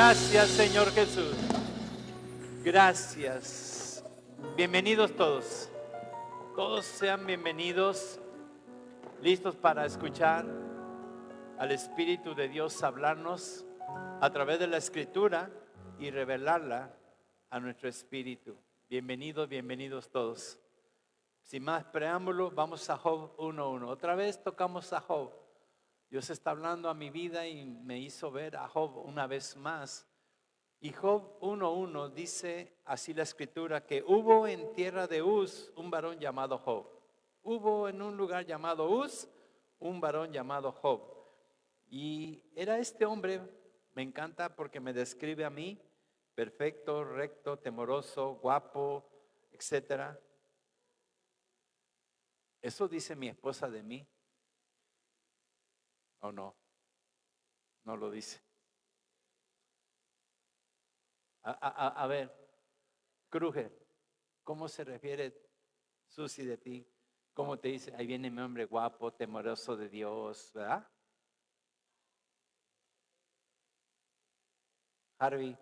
Gracias, Señor Jesús. Gracias. Bienvenidos todos. Todos sean bienvenidos, listos para escuchar al Espíritu de Dios hablarnos a través de la Escritura y revelarla a nuestro espíritu. Bienvenidos, bienvenidos todos. Sin más preámbulo, vamos a Job 1:1. Otra vez tocamos a Job. Dios está hablando a mi vida y me hizo ver a Job una vez más. Y Job 1:1 dice así la Escritura, que hubo en tierra de Uz un varón llamado Job. Hubo en un lugar llamado Uz un varón llamado Job. Y era este hombre, me encanta porque me describe a mí, perfecto, recto, temoroso, guapo, etcétera. Eso dice mi esposa de mí. ¿O no? No lo dice. A ver, Kruger, ¿cómo se refiere Susi de ti? ¿Cómo te dice? Ahí viene mi hombre guapo, temeroso de Dios, ¿verdad? Harvey,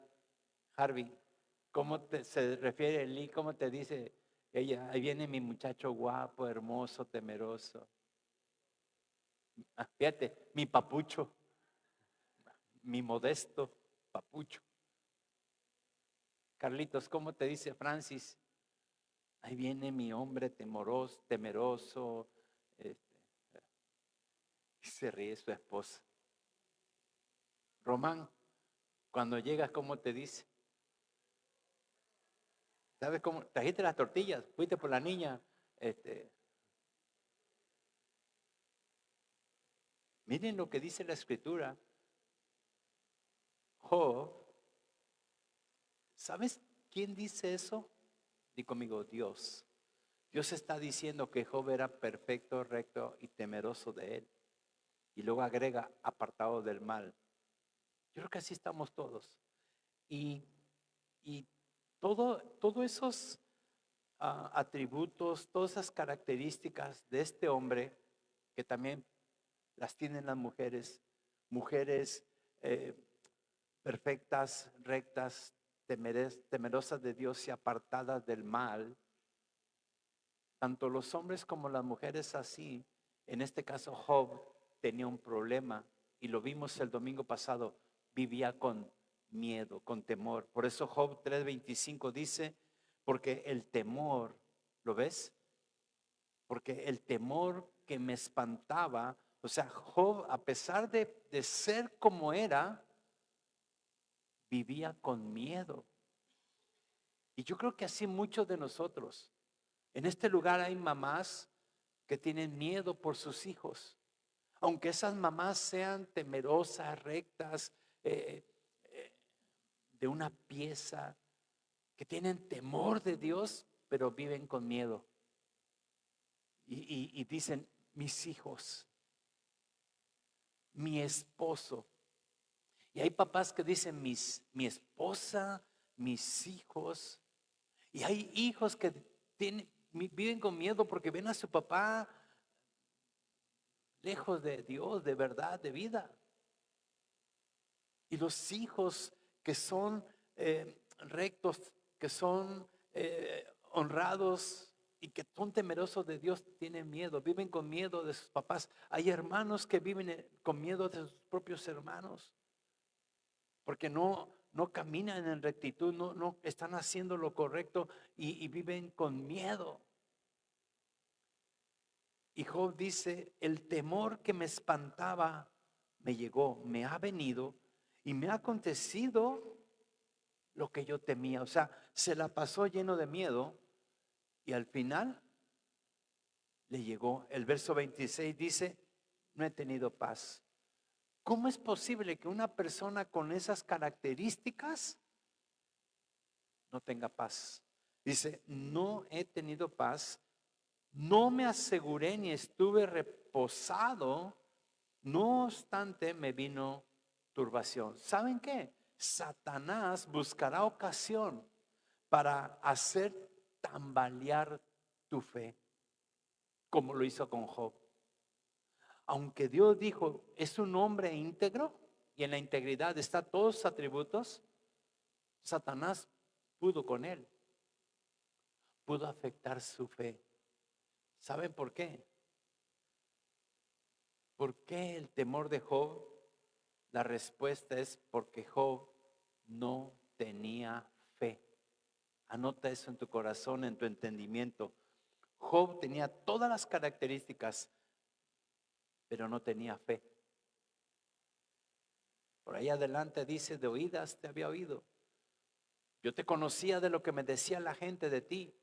se refiere Lee? ¿Cómo te dice ella? Ahí viene mi muchacho guapo, hermoso, temeroso. Fíjate, mi papucho, mi modesto papucho. Carlitos, ¿cómo te dice Francis? Ahí viene mi hombre temeroso. Y se ríe su esposa. Román, cuando llegas, ¿cómo te dice? ¿Sabes cómo? Trajiste las tortillas, fuiste por la niña. Miren lo que dice la Escritura. Job, ¿sabes quién dice eso? Di conmigo, Dios. Dios está diciendo que Job era perfecto, recto y temeroso de él. Y luego agrega, apartado del mal. Yo creo que así estamos todos. Y todos esos atributos, todas esas características de este hombre, que también las tienen las mujeres, perfectas, rectas, temerosas de Dios y apartadas del mal. Tanto los hombres como las mujeres así. En este caso Job tenía un problema y lo vimos el domingo pasado. Vivía con miedo, con temor. Por eso Job 3:25 dice, porque el temor, ¿lo ves? Porque el temor que me espantaba, o sea, Job, a pesar de ser como era, vivía con miedo. Y yo creo que así muchos de nosotros. En este lugar hay mamás que tienen miedo por sus hijos. Aunque esas mamás sean temerosas, rectas, de una pieza, que tienen temor de Dios, pero viven con miedo. Y dicen, mis hijos, mi esposo. Y hay papás que dicen, mi esposa, mis hijos. Y hay hijos que viven con miedo porque ven a su papá lejos de Dios, de verdad, de vida. Y los hijos que son rectos, que son honrados y que son temerosos de Dios, tienen miedo, viven con miedo de sus papás. Hay hermanos que viven con miedo de sus propios hermanos, porque no caminan en rectitud, no están haciendo lo correcto y viven con miedo. Y Job dice, el temor que me espantaba me llegó, me ha venido y me ha acontecido lo que yo temía. O sea, se la pasó lleno de miedo y al final le llegó. El verso 26 dice, no he tenido paz. ¿Cómo es posible que una persona con esas características no tenga paz? Dice, no he tenido paz, no me aseguré ni estuve reposado, no obstante me vino turbación. ¿Saben qué? Satanás buscará ocasión para hacer tambalear tu fe, como lo hizo con Job. Aunque Dios dijo, es un hombre íntegro, y en la integridad está todos sus atributos, Satanás pudo con él, pudo afectar su fe. ¿Saben por qué? ¿Por qué el temor de Job? La respuesta es porque Job no tenía fe. Anota eso en tu corazón, en tu entendimiento. Job tenía todas las características, pero no tenía fe. Por ahí adelante dice, de oídas te había oído. Yo te conocía de lo que me decía la gente de ti,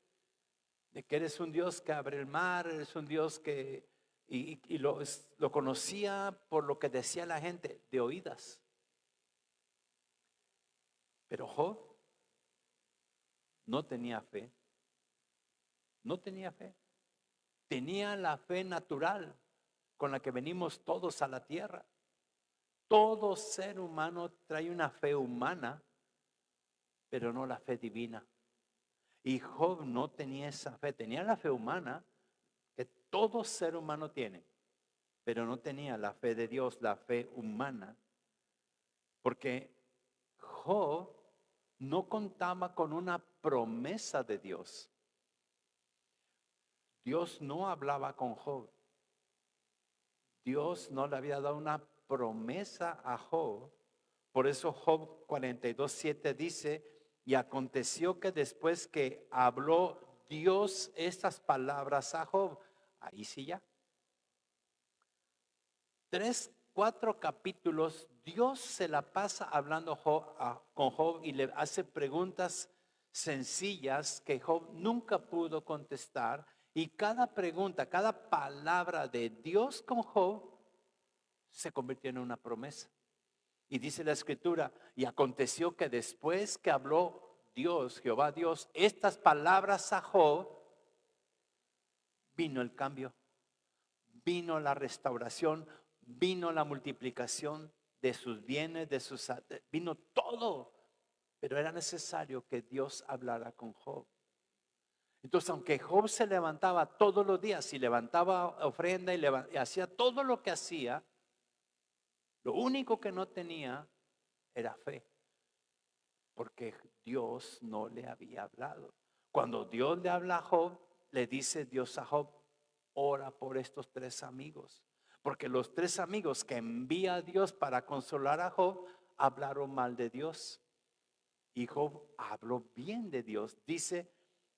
de que eres un Dios que abre el mar, eres un Dios que... Y lo conocía por lo que decía la gente, de oídas. Pero Job no tenía fe, no tenía fe. Tenía la fe natural con la que venimos todos a la tierra. Todo ser humano trae una fe humana, pero no la fe divina. Y Job no tenía esa fe, tenía la fe humana que todo ser humano tiene, pero no tenía la fe de Dios, la fe humana, porque Job no contaba con una promesa de Dios. Dios no hablaba con Job. Dios no le había dado una promesa a Job. Por eso Job 42:7 dice, y aconteció que después que habló Dios estas palabras a Job, ahí sí ya. 3, 4 capítulos, Dios se la pasa hablando con Job y le hace preguntas sencillas que Job nunca pudo contestar. Y cada pregunta, cada palabra de Dios con Job se convirtió en una promesa. Y dice la escritura, y aconteció que después que habló Dios, Jehová Dios, estas palabras a Job, vino el cambio, vino la restauración, vino la multiplicación de sus bienes, vino todo. Pero era necesario que Dios hablara con Job. Entonces, aunque Job se levantaba todos los días y levantaba ofrenda y hacía todo lo que hacía, lo único que no tenía era fe, porque Dios no le había hablado. Cuando Dios le habla a Job, le dice Dios a Job, ora por estos 3 amigos, porque los 3 amigos que envía a Dios para consolar a Job, hablaron mal de Dios. Y Job habló bien de Dios. Dice,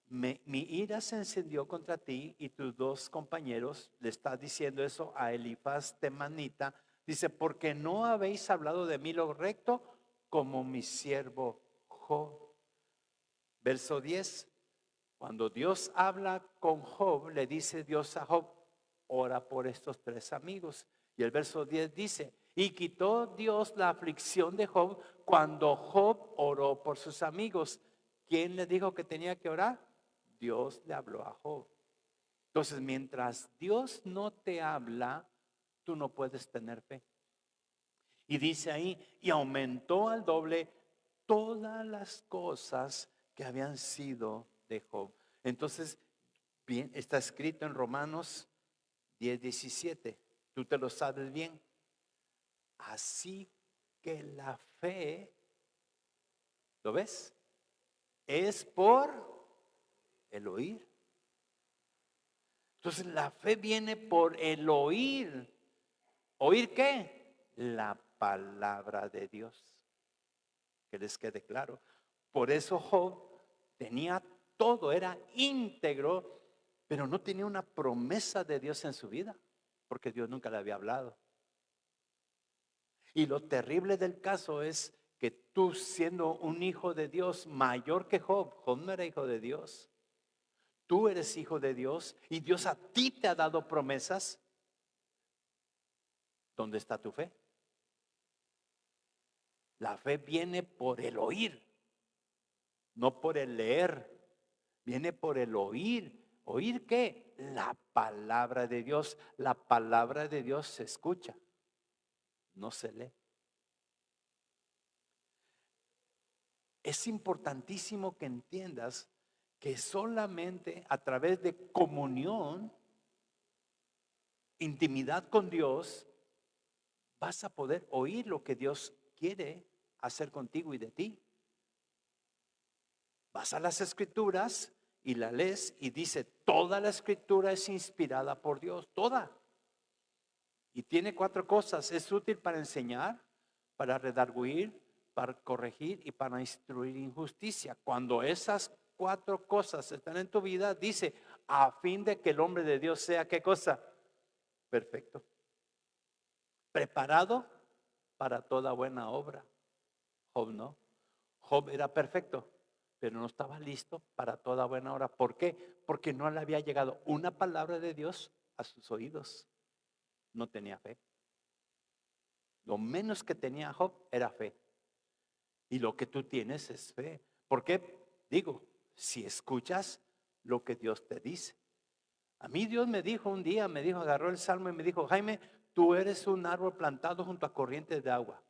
mi ira se encendió contra ti y tus 2 compañeros, le está diciendo eso a Elifaz temanita. Dice, porque no habéis hablado de mí lo recto como mi siervo Job. Verso 10, cuando Dios habla con Job, le dice Dios a Job, ora por estos 3 amigos. Y el verso 10 dice, y quitó Dios la aflicción de Job cuando Job oró por sus amigos. ¿Quién le dijo que tenía que orar? Dios le habló a Job. Entonces, mientras Dios no te habla, tú no puedes tener fe. Y dice ahí, y aumentó al doble todas las cosas que habían sido de Job. Entonces, bien, está escrito en Romanos 10:17. Tú te lo sabes bien. Así que la fe, ¿lo ves? Es por el oír. Entonces, la fe viene por el oír. ¿Oír qué? La palabra de Dios. Que les quede claro. Por eso Job tenía todo, era íntegro, pero no tenía una promesa de Dios en su vida, porque Dios nunca le había hablado. Y lo terrible del caso es que tú, siendo un hijo de Dios mayor que Job, Job no era hijo de Dios, tú eres hijo de Dios y Dios a ti te ha dado promesas. ¿Dónde está tu fe? La fe viene por el oír, no por el leer. Viene por el oír. ¿Oír qué? La palabra de Dios. La palabra de Dios se escucha, no se lee. Es importantísimo que entiendas que solamente a través de comunión, intimidad con Dios, vas a poder oír lo que Dios quiere hacer contigo y de ti. Vas a las Escrituras y la lees y dice, toda la Escritura es inspirada por Dios, toda. Y tiene 4 cosas. Es útil para enseñar, para redarguir, para corregir y para instruir en justicia. Cuando esas 4 cosas están en tu vida, dice, a fin de que el hombre de Dios sea, ¿qué cosa? Perfecto. Preparado para toda buena obra. Job no. Job era perfecto, pero no estaba listo para toda buena obra. ¿Por qué? Porque no le había llegado una palabra de Dios a sus oídos. No tenía fe. Lo menos que tenía Job era fe. Y lo que tú tienes es fe. ¿Por qué? Digo, si escuchas lo que Dios te dice. A mí Dios me dijo un día, agarró el salmo y me dijo, Jaime, tú eres un árbol plantado junto a corrientes de agua,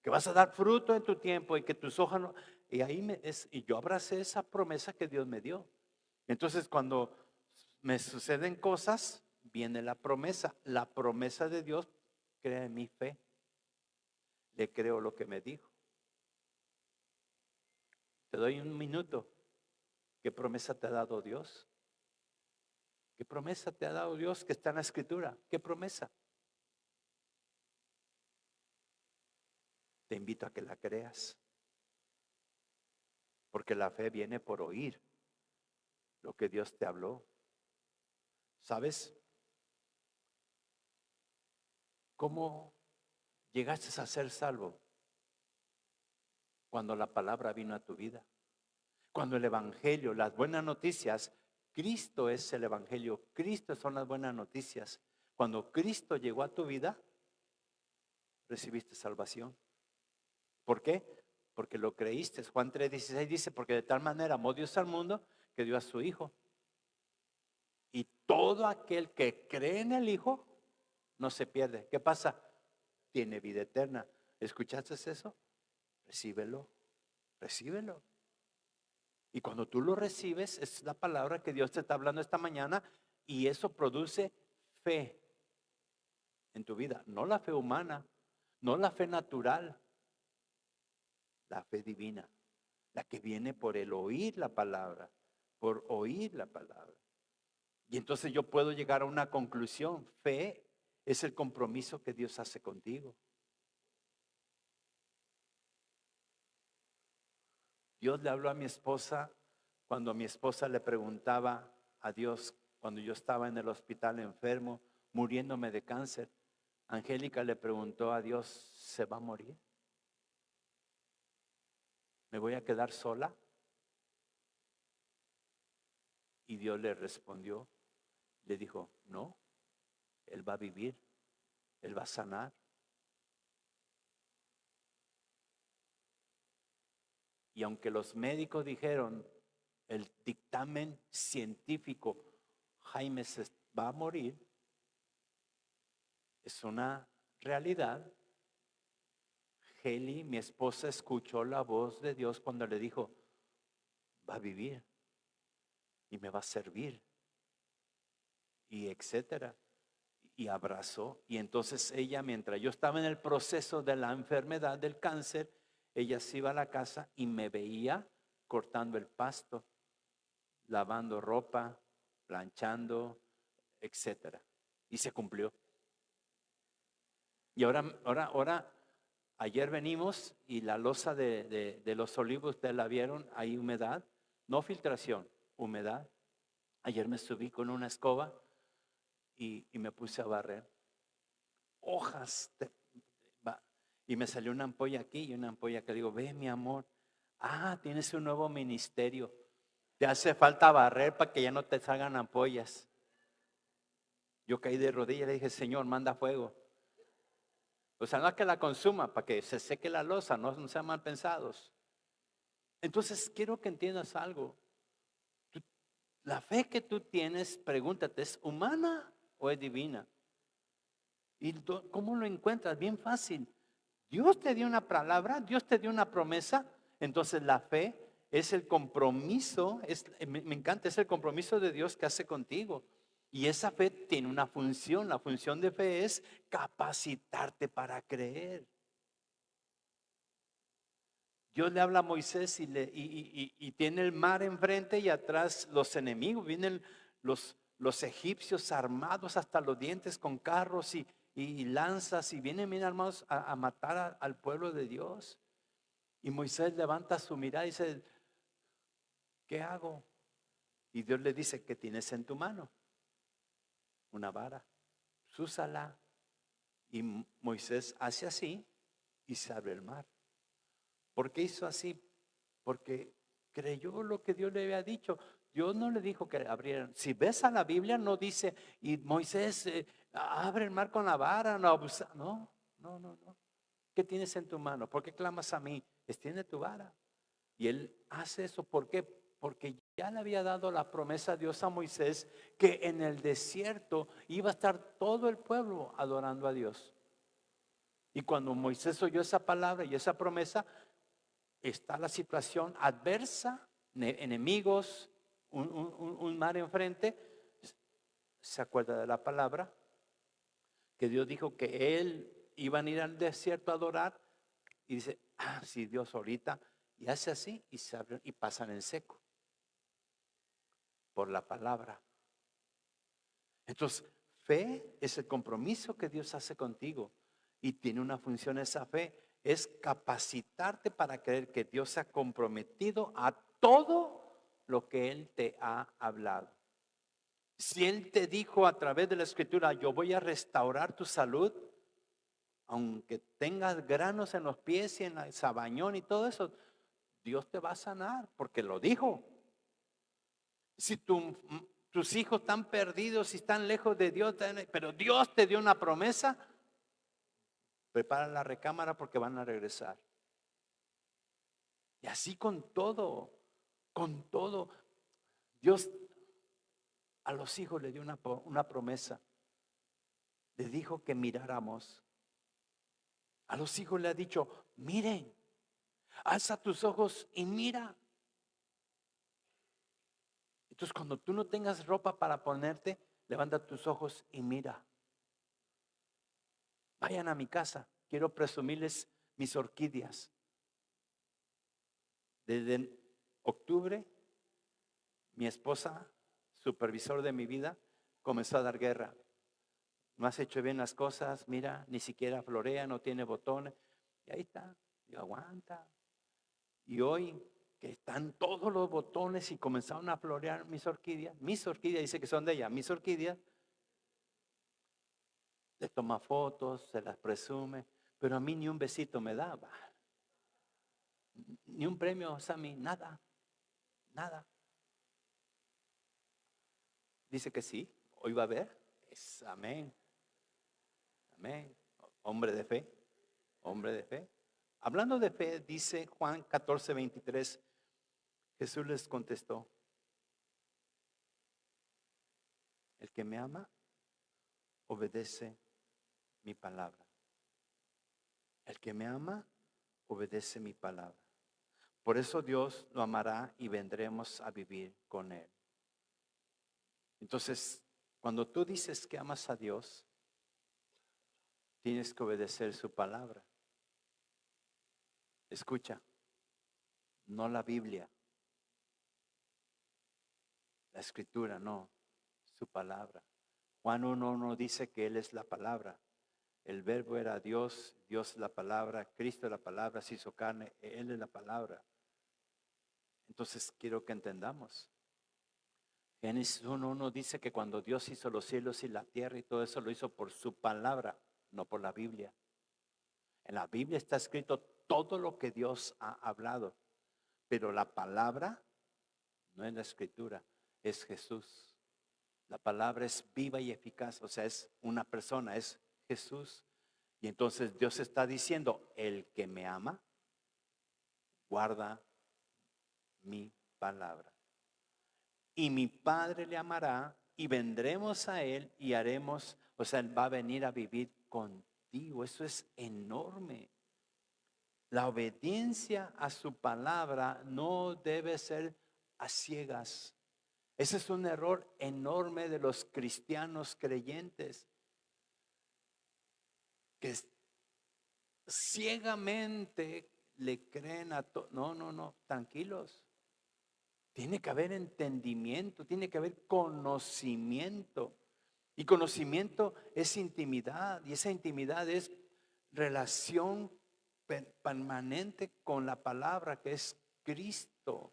que vas a dar fruto en tu tiempo y que tus hojas no. Y y yo abracé esa promesa que Dios me dio. Entonces cuando me suceden cosas, viene la promesa. La promesa de Dios crea en mi fe. Le creo lo que me dijo. Te doy un minuto. ¿Qué promesa te ha dado Dios? ¿Qué promesa te ha dado Dios que está en la Escritura? ¿Qué promesa? Te invito a que la creas. Porque la fe viene por oír lo que Dios te habló. ¿Sabes cómo llegaste a ser salvo? Cuando la palabra vino a tu vida. Cuando el Evangelio, las buenas noticias, Cristo es el Evangelio, Cristo son las buenas noticias. Cuando Cristo llegó a tu vida, recibiste salvación. ¿Por qué? Porque lo creíste. Juan 3:16 dice, porque de tal manera amó Dios al mundo que dio a su Hijo. Y todo aquel que cree en el Hijo no se pierde. ¿Qué pasa? Tiene vida eterna. ¿Escuchaste eso? Recíbelo, recíbelo. Y cuando tú lo recibes, es la palabra que Dios te está hablando esta mañana y eso produce fe en tu vida. No la fe humana, no la fe natural, la fe divina, la que viene por el oír la palabra, por oír la palabra. Y entonces yo puedo llegar a una conclusión. Fe es el compromiso que Dios hace contigo. Dios le habló a mi esposa cuando mi esposa le preguntaba a Dios, cuando yo estaba en el hospital enfermo, muriéndome de cáncer. Angélica le preguntó a Dios, ¿se va a morir? ¿Me voy a quedar sola? Y Dios le respondió, le dijo, no, Él va a vivir, Él va a sanar. Y aunque los médicos dijeron, el dictamen científico, Jaime se va a morir, es una realidad. Heli, mi esposa, escuchó la voz de Dios cuando le dijo, va a vivir y me va a servir, y etcétera. Y abrazó. Y entonces ella, mientras yo estaba en el proceso de la enfermedad del cáncer, ella se iba a la casa y me veía cortando el pasto, lavando ropa, planchando, etcétera. Y se cumplió. Y ahora, ayer venimos y la losa de los olivos, ustedes la vieron, hay humedad, no filtración, humedad. Ayer me subí con una escoba y me puse a barrer. Hojas, y me salió una ampolla aquí y una ampolla que digo, ve mi amor, tienes un nuevo ministerio, te hace falta barrer para que ya no te salgan ampollas. Yo caí de rodillas y le dije, Señor, manda fuego. O sea, no que la consuma, para que se seque la losa, no sean mal pensados. Entonces, quiero que entiendas algo. La fe que tú tienes, pregúntate, ¿es humana o es divina? ¿Y cómo lo encuentras? Bien fácil. Dios te dio una palabra, Dios te dio una promesa. Entonces la fe es el compromiso, me encanta, es el compromiso de Dios que hace contigo. Y esa fe tiene una función. La función de fe es capacitarte para creer. Dios le habla a Moisés y tiene el mar enfrente y atrás los enemigos. Vienen los egipcios armados hasta los dientes con carros y lanzas y vienen bien armados a matar al pueblo de Dios. Y Moisés levanta su mirada y dice, ¿qué hago? Y Dios le dice, ¿qué tienes en tu mano? Una vara. Úsala. Y Moisés hace así y se abre el mar. ¿Por qué hizo así? Porque creyó lo que Dios le había dicho. Dios no le dijo que abrieran. Si ves a la Biblia, no dice, y Moisés abre el mar con la vara. No, no. ¿Qué tienes en tu mano? ¿Por qué clamas a mí? Extiende tu vara. Y él hace eso. ¿Por qué? Porque ya le había dado la promesa a Dios a Moisés que en el desierto iba a estar todo el pueblo adorando a Dios. Y cuando Moisés oyó esa palabra y esa promesa, está la situación adversa, enemigos, un mar enfrente, se acuerda de la palabra, que Dios dijo que él iban a ir al desierto a adorar, y dice, sí, Dios ahorita, y hace así, y se abren y pasan en seco, por la palabra. Entonces, fe es el compromiso que Dios hace contigo, y tiene una función esa fe, es capacitarte para creer que Dios se ha comprometido a todo lo que Él te ha hablado. Si Él te dijo a través de la escritura, yo voy a restaurar tu salud, aunque tengas granos en los pies y en el sabañón y todo eso, Dios te va a sanar porque lo dijo. Si tus hijos están perdidos y están lejos de Dios, pero Dios te dio una promesa, prepara la recámara porque van a regresar. Y así con todo, con todo. Dios a los hijos le dio una promesa. Le dijo que miráramos. A los hijos le ha dicho, miren, alza tus ojos y mira. Entonces cuando tú no tengas ropa para ponerte, levanta tus ojos y mira. Vayan a mi casa, quiero presumirles mis orquídeas. Desde octubre, mi esposa, supervisor de mi vida, comenzó a dar guerra. No has hecho bien las cosas, mira, ni siquiera florea, no tiene botones. Y ahí está, y aguanta. Y hoy que están todos los botones y comenzaron a florear mis orquídeas dice que son de ella, mis orquídeas, le toma fotos, se las presume, pero a mí ni un besito me daba, ni un premio, Sammy, nada, nada. Dice que sí, hoy va a ver, es amén, amén, hombre de fe, hombre de fe. Hablando de fe, dice Juan 14:23, Jesús les contestó, el que me ama, obedece mi palabra. El que me ama, obedece mi palabra. Por eso Dios lo amará y vendremos a vivir con Él. Entonces, cuando tú dices que amas a Dios, tienes que obedecer su palabra. Escucha, no la Biblia, la escritura, no, su palabra. Juan 1:1 dice que Él es la palabra. El verbo era Dios, Dios la palabra, Cristo la palabra, se hizo carne, Él es la palabra. Entonces quiero que entendamos. Génesis 1:1 dice que cuando Dios hizo los cielos y la tierra y todo eso lo hizo por su palabra, no por la Biblia. En la Biblia está escrito todo lo que Dios ha hablado, pero la palabra no es la escritura, es Jesús. La palabra es viva y eficaz, o sea, es una persona, es Jesús. Y entonces Dios está diciendo, el que me ama, guarda mi palabra. Y mi Padre le amará y vendremos a Él y haremos, o sea, Él va a venir a vivir contigo. Eso es enorme. La obediencia a su palabra no debe ser a ciegas. Ese es un error enorme de los cristianos creyentes, que ciegamente le creen a todo. No, no, no, tranquilos. Tiene que haber entendimiento, tiene que haber conocimiento. Y conocimiento es intimidad, y esa intimidad es relación permanente con la palabra que es Cristo.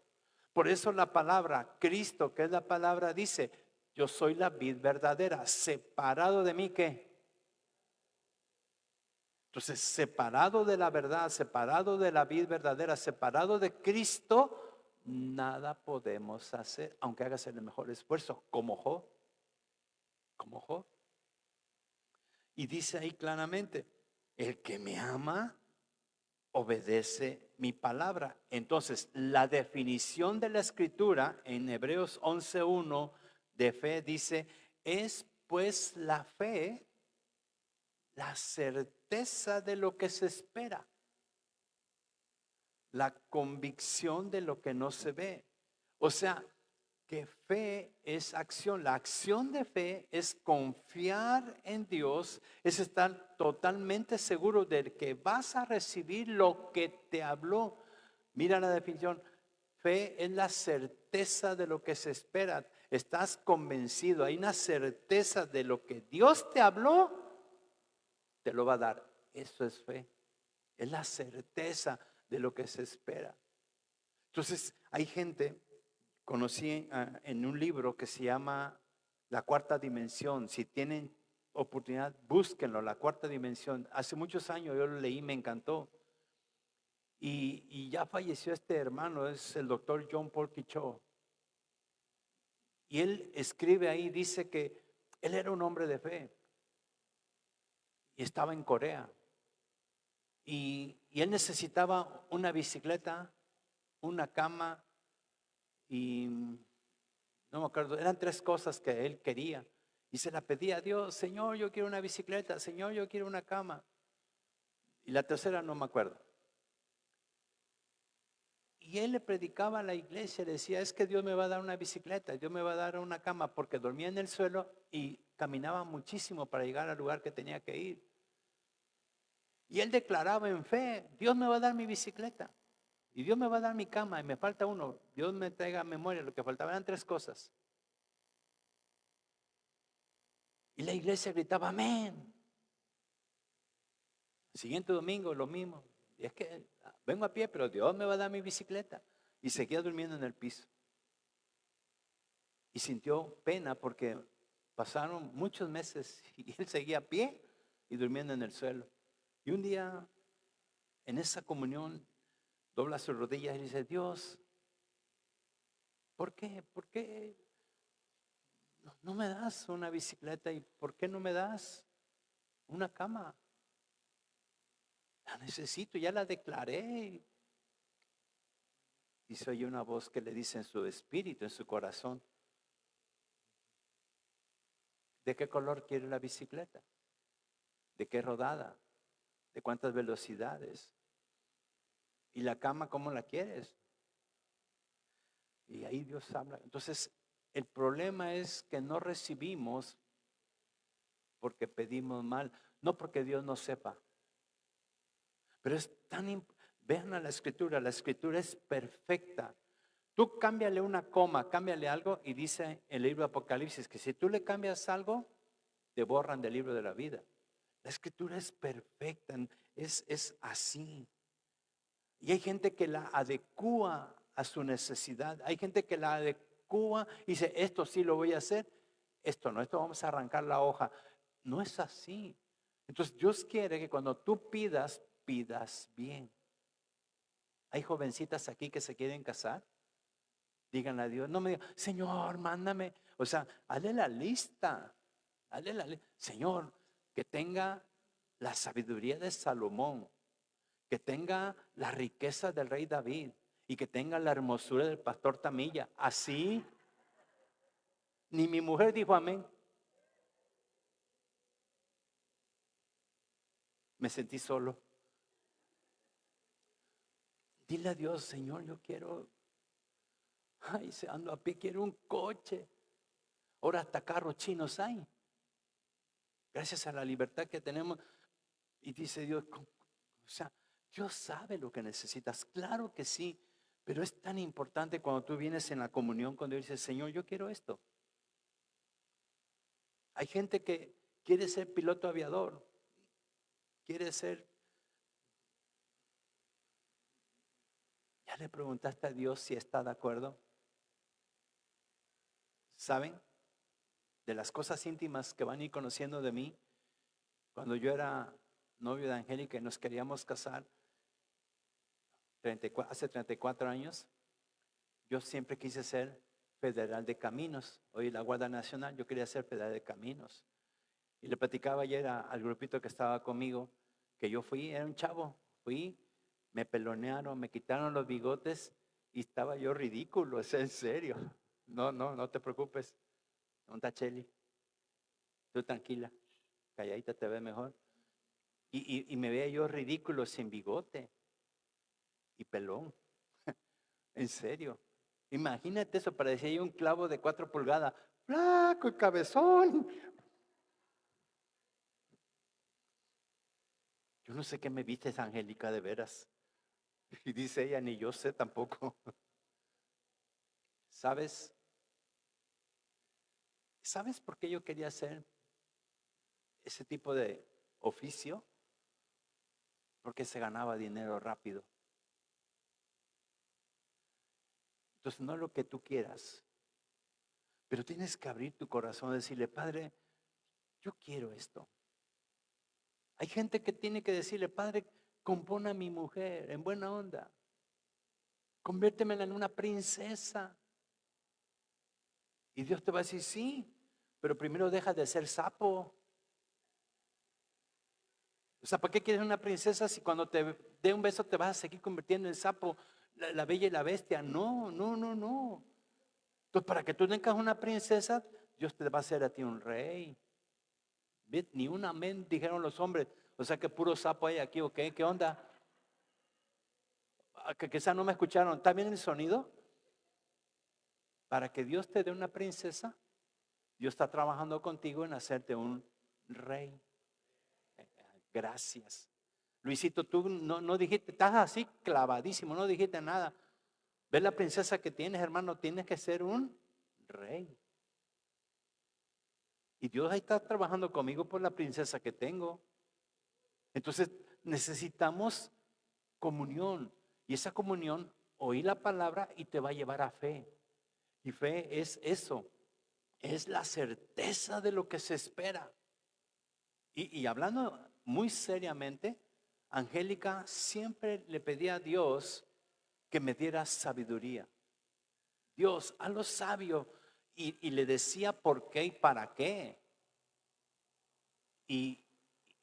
Por eso la palabra Cristo, que es la palabra, dice: yo soy la vid verdadera, separado de mí, ¿qué? Entonces, separado de la verdad, separado de la vid verdadera, separado de Cristo, nada podemos hacer, aunque hagas el mejor esfuerzo, como Job, como Job. Y dice ahí claramente: el que me ama, obedece mi palabra. Entonces, la definición de la escritura en Hebreos 11:1 de fe dice: es pues la fe, la certeza de lo que se espera, la convicción de lo que no se ve. O sea, que fe es acción. La acción de fe es confiar en Dios, es estar totalmente seguro de que vas a recibir lo que te habló. Mira la definición: fe es la certeza de lo que se espera. Estás convencido, hay una certeza de lo que Dios te habló, te lo va a dar. Eso es fe, es la certeza de lo que se espera. Entonces, hay gente, conocí en un libro que se llama La Cuarta Dimensión. Si tienen oportunidad, búsquenlo, La Cuarta Dimensión. Hace muchos años yo lo leí, me encantó. Y ya falleció este hermano, es el doctor John Paul Cho. Y él escribe ahí, dice que él era un hombre de fe y estaba en Corea. Y él necesitaba una bicicleta, una cama y no me acuerdo, eran tres cosas que él quería. Y se la pedía a Dios: Señor, yo quiero una bicicleta, Señor, yo quiero una cama. Y la tercera no me acuerdo. Y él le predicaba a la iglesia, le decía: es que Dios me va a dar una bicicleta, Dios me va a dar una cama, porque dormía en el suelo y caminaba muchísimo para llegar al lugar que tenía que ir. Y él declaraba en fe: Dios me va a dar mi bicicleta, y Dios me va a dar mi cama, y me falta uno. Dios me traiga a memoria, lo que faltaba eran tres cosas. Y la iglesia gritaba: amén. El siguiente domingo lo mismo. Y es que vengo a pie, pero Dios me va a dar mi bicicleta. Y seguía durmiendo en el piso. Y sintió pena porque pasaron muchos meses y él seguía a pie y durmiendo en el suelo. Y un día, en esa comunión, dobla sus rodillas y dice: Dios, ¿por qué? ¿Por qué no me das una bicicleta? ¿Y por qué no me das una cama? La necesito, ya la declaré. Y se oye una voz que le dice en su espíritu, en su corazón: ¿de qué color quiere la bicicleta? ¿De qué rodada? ¿De cuántas velocidades? ¿Y la cama cómo la quieres? Y ahí Dios habla. Entonces, el problema es que no recibimos porque pedimos mal, no porque Dios no sepa. Pero es tan vean a la escritura es perfecta. Tú cámbiale una coma, cámbiale algo, y dice el libro de Apocalipsis que si tú le cambias algo, te borran del libro de la vida. La escritura es perfecta, es así. Y hay gente que la adecúa a su necesidad. Hay gente que la adecúa y dice: esto sí lo voy a hacer, esto no, esto vamos a arrancar la hoja. No es así. Entonces Dios quiere que cuando tú pidas, pidas bien. Hay jovencitas aquí que se quieren casar. Díganle a Dios, no me digan: Señor, mándame. O sea, hazle la lista. Hazle la lista. Señor, que tenga la sabiduría de Salomón, que tenga la riqueza del rey David y que tenga la hermosura del pastor Tamilla. Así, ni mi mujer dijo amén. Me sentí solo. Dile a Dios: Señor, yo quiero Ay, se ando a pie, quiero un coche. Ahora hasta carros chinos hay. Gracias a la libertad que tenemos. Y dice Dios, o sea, Dios sabe lo que necesitas. Claro que sí. Pero es tan importante cuando tú vienes en la comunión con Dios y dices, Señor, yo quiero esto. Hay gente que quiere ser piloto aviador, quiere ser. ¿Ya le preguntaste a Dios si está de acuerdo? ¿Saben? De las cosas íntimas que van a ir conociendo de mí, cuando yo era novio de Angélica y nos queríamos casar, hace 34 años, yo siempre quise ser federal de caminos. Hoy la Guardia Nacional, yo quería ser federal de caminos. Y le platicaba ayer al grupito que estaba conmigo, que yo fui, era un chavo, fui, me pelonearon, me quitaron los bigotes y estaba yo ridículo, es en serio. No te preocupes, no está Cheli, tú tranquila, calladita te ves mejor. Y me veía yo ridículo sin bigote y pelón, en serio. Imagínate eso, parecía yo un clavo de 4 pulgadas, flaco y cabezón. Yo no sé qué me viste, Angélica, de veras. Y dice ella, ni yo sé tampoco. ¿Sabes? ¿Sabes por qué yo quería hacer ese tipo de oficio? Porque se ganaba dinero rápido. Entonces, no es lo que tú quieras, pero tienes que abrir tu corazón y decirle, Padre, yo quiero esto. Hay gente que tiene que decirle, Padre, compone a mi mujer en buena onda. Conviértemela en una princesa. Y Dios te va a decir, sí, pero primero deja de ser sapo. O sea, ¿para qué quieres una princesa si cuando te dé un beso te vas a seguir convirtiendo en sapo, la bella y la bestia? No. Entonces, para que tú tengas una princesa, Dios te va a hacer a ti un rey. ¿Ves? Ni un amén dijeron los hombres. O sea, que puro sapo hay aquí, ¿ok? ¿Qué onda? Que quizás no me escucharon. ¿Está bien el sonido? Para que Dios te dé una princesa, Dios está trabajando contigo en hacerte un rey. Gracias. Luisito, tú no dijiste, estás así clavadísimo, no dijiste nada. ¿Ves la princesa que tienes, hermano? Tienes que ser un rey. Y Dios ahí está trabajando conmigo por la princesa que tengo. Entonces necesitamos comunión. Y esa comunión, oír la palabra y te va a llevar a fe. Y fe es eso, es la certeza de lo que se espera. Y hablando muy seriamente, Angélica siempre le pedía a Dios que me diera sabiduría. Dios, a lo sabio. Y le decía por qué y para qué. Y,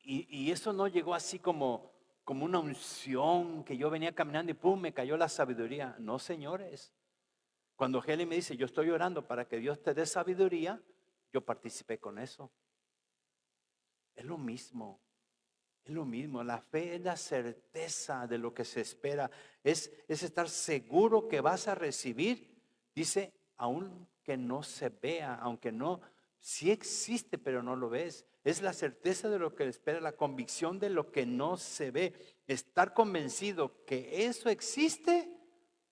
y eso no llegó así como una unción que yo venía caminando y pum, me cayó la sabiduría. No, señores. Cuando Heli me dice, yo estoy orando para que Dios te dé sabiduría, yo participé con eso. Es lo mismo. Es lo mismo, la fe es la certeza de lo que se espera, es estar seguro que vas a recibir, dice, aunque no se vea, aunque no, sí existe, pero no lo ves. Es la certeza de lo que espera, la convicción de lo que no se ve, estar convencido que eso existe,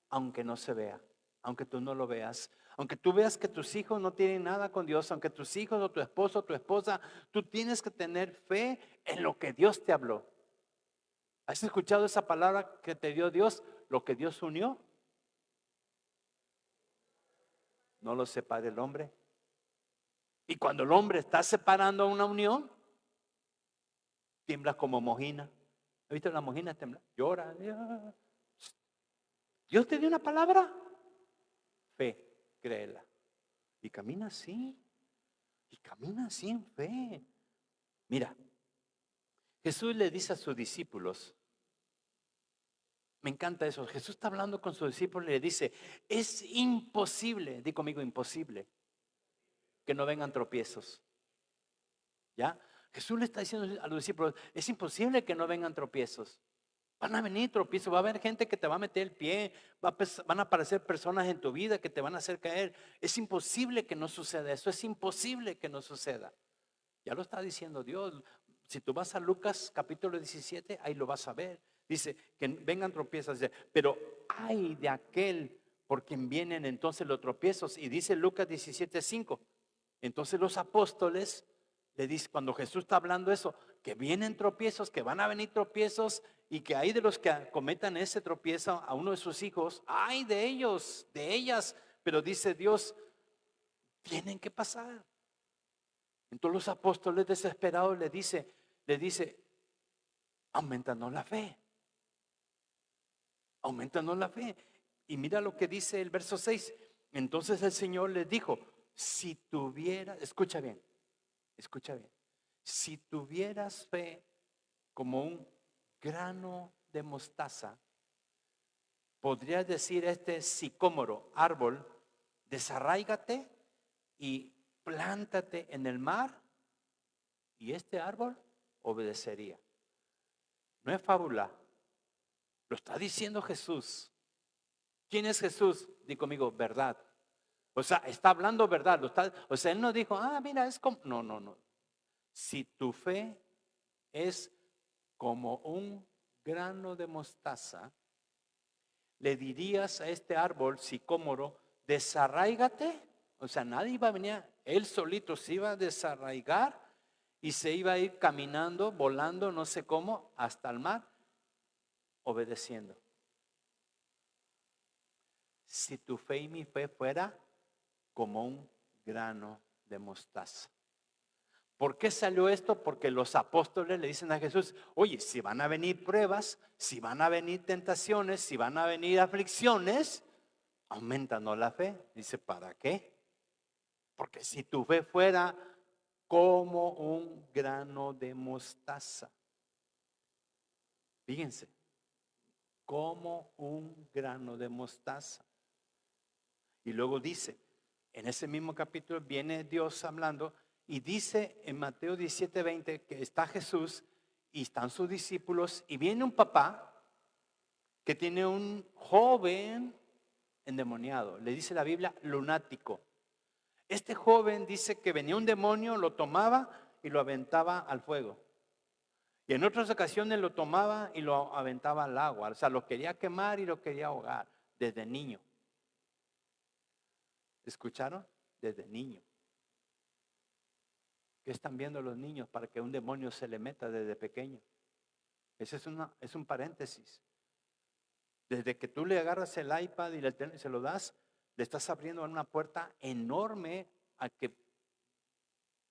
aunque no se vea, aunque tú no lo veas. Aunque tú veas que tus hijos no tienen nada con Dios, aunque tus hijos o tu esposo o tu esposa, tú tienes que tener fe en lo que Dios te habló. ¿Has escuchado esa palabra que te dio Dios? Lo que Dios unió, no lo separe el hombre. Y cuando el hombre está separando una unión, tiembla como mojina. ¿Has visto la mojina temblar? Llora. Dios te dio una palabra, fe, créela. Y camina así. Y camina así en fe. Mira, Jesús le dice a sus discípulos, me encanta eso, Jesús está hablando con sus discípulos y le dice, es imposible, di conmigo imposible, que no vengan tropiezos. ¿Ya? Jesús le está diciendo a los discípulos, es imposible que no vengan tropiezos. Van a venir tropiezos, va a haber gente que te va a meter el pie, van a aparecer personas en tu vida que te van a hacer caer. Es imposible que no suceda eso, es imposible que no suceda. Ya lo está diciendo Dios. Si tú vas a Lucas capítulo 17, ahí lo vas a ver. Dice que vengan tropiezos, dice, pero ay de aquel por quien vienen entonces los tropiezos. Y dice Lucas 17:5. Entonces los apóstoles le dicen, cuando Jesús está hablando eso, que vienen tropiezos, que van a venir tropiezos y que hay de los que cometan ese tropiezo a uno de sus hijos, ay de ellos, de ellas. Pero dice Dios, tienen que pasar. Entonces los apóstoles desesperados le dice, aumentanos la fe, aumentanos la fe. Y mira lo que dice el verso 6. Entonces el Señor les dijo, si tuvieras, escucha bien, si tuvieras fe como un grano de mostaza, podrías decir a este sicómoro, árbol, desarráigate y plántate en el mar, y este árbol obedecería. No es fábula, lo está diciendo Jesús. ¿Quién es Jesús? Di conmigo, verdad. O sea, está hablando verdad. O sea, él no dijo, mira, es como. No, no, no. Si tu fe es como un grano de mostaza, le dirías a este árbol sicómoro, desarráigate. O sea, nadie iba a venir, él solito se iba a desarraigar y se iba a ir caminando, volando, no sé cómo, hasta el mar, obedeciendo. Si tu fe y mi fe fuera como un grano de mostaza. ¿Por qué salió esto? Porque los apóstoles le dicen a Jesús, oye, si van a venir pruebas, si van a venir tentaciones, si van a venir aflicciones, aumentanos la fe. Dice, ¿para qué? Porque si tu fe fuera como un grano de mostaza, fíjense, como un grano de mostaza. Y luego dice, en ese mismo capítulo viene Dios hablando y dice en Mateo 17:20 que está Jesús y están sus discípulos y viene un papá que tiene un joven endemoniado. Le dice la Biblia lunático. Este joven dice que venía un demonio, lo tomaba y lo aventaba al fuego. Y en otras ocasiones lo tomaba y lo aventaba al agua. O sea, lo quería quemar y lo quería ahogar desde niño. ¿Escucharon? Desde niño. ¿Qué están viendo los niños para que un demonio se le meta desde pequeño? Ese es un paréntesis. Desde que tú le agarras el iPad y se lo das, le estás abriendo una puerta enorme a que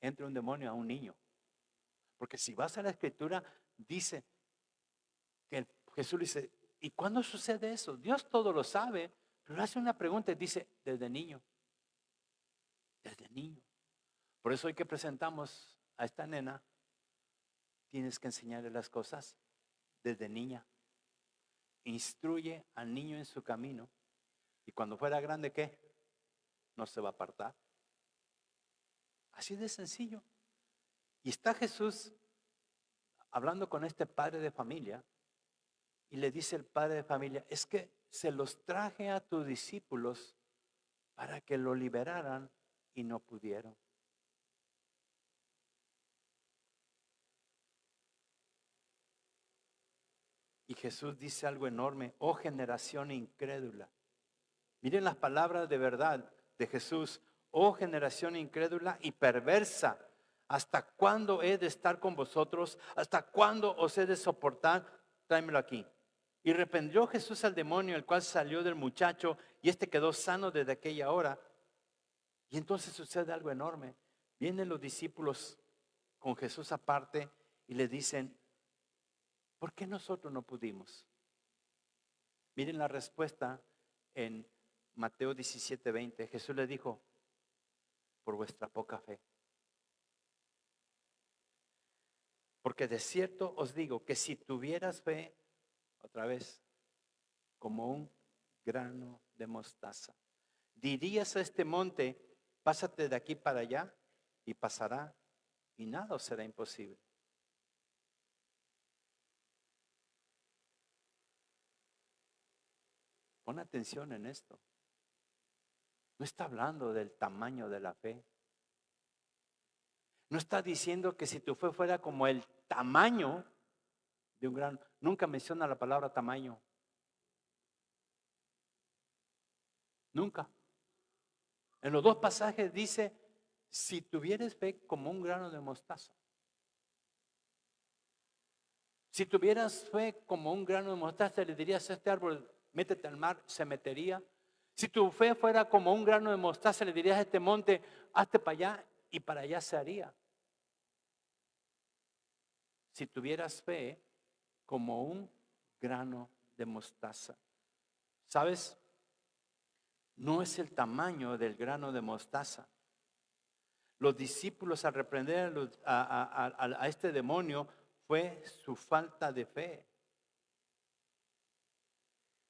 entre un demonio a un niño. Porque si vas a la escritura, dice que Jesús dice, ¿y cuándo sucede eso? Dios todo lo sabe, pero hace una pregunta y dice, desde niño. Desde niño. Por eso hoy que presentamos a esta nena, tienes que enseñarle las cosas desde niña. Instruye al niño en su camino y cuando fuera grande, ¿qué? No se va a apartar. Así de sencillo. Y está Jesús hablando con este padre de familia y le dice el padre de familia, es que se los traje a tus discípulos para que lo liberaran y no pudieron. Y Jesús dice algo enorme, oh generación incrédula. Miren las palabras de verdad de Jesús, oh generación incrédula y perversa. ¿Hasta cuándo he de estar con vosotros? ¿Hasta cuándo os he de soportar? Tráemelo aquí. Y reprendió Jesús al demonio, el cual salió del muchacho, y este quedó sano desde aquella hora. Y entonces sucede algo enorme. Vienen los discípulos con Jesús aparte y le dicen, ¿por qué nosotros no pudimos? Miren la respuesta en Mateo 17:20. Jesús le dijo, por vuestra poca fe. Porque de cierto os digo que si tuvieras fe, otra vez, como un grano de mostaza, dirías a este monte, pásate de aquí para allá, y pasará, y nada os será imposible. Pon atención en esto. No está hablando del tamaño de la fe. No está diciendo que si tu fe fuera como el tamaño de un grano. Nunca menciona la palabra tamaño. Nunca. En los dos pasajes dice, si tuvieres fe como un grano de mostaza. Si tuvieras fe como un grano de mostaza, le dirías a este árbol, métete al mar, se metería. Si tu fe fuera como un grano de mostaza, le dirías a este monte, hazte para allá y para allá se haría. Si tuvieras fe como un grano de mostaza. ¿Sabes? No es el tamaño del grano de mostaza. Los discípulos al reprender a este demonio fue su falta de fe.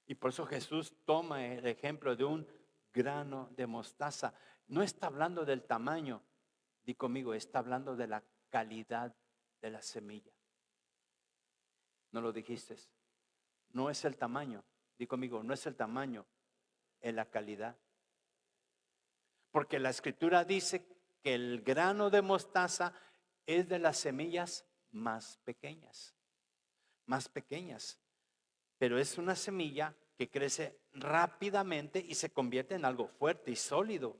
Y por eso Jesús toma el ejemplo de un grano de mostaza. No está hablando del tamaño, di conmigo, está hablando de la calidad de la semilla. ¿No lo dijiste? No es el tamaño, di conmigo, no es el tamaño, es la calidad. Porque la escritura dice que el grano de mostaza es de las semillas más pequeñas, pero es una semilla que crece rápidamente y se convierte en algo fuerte y sólido.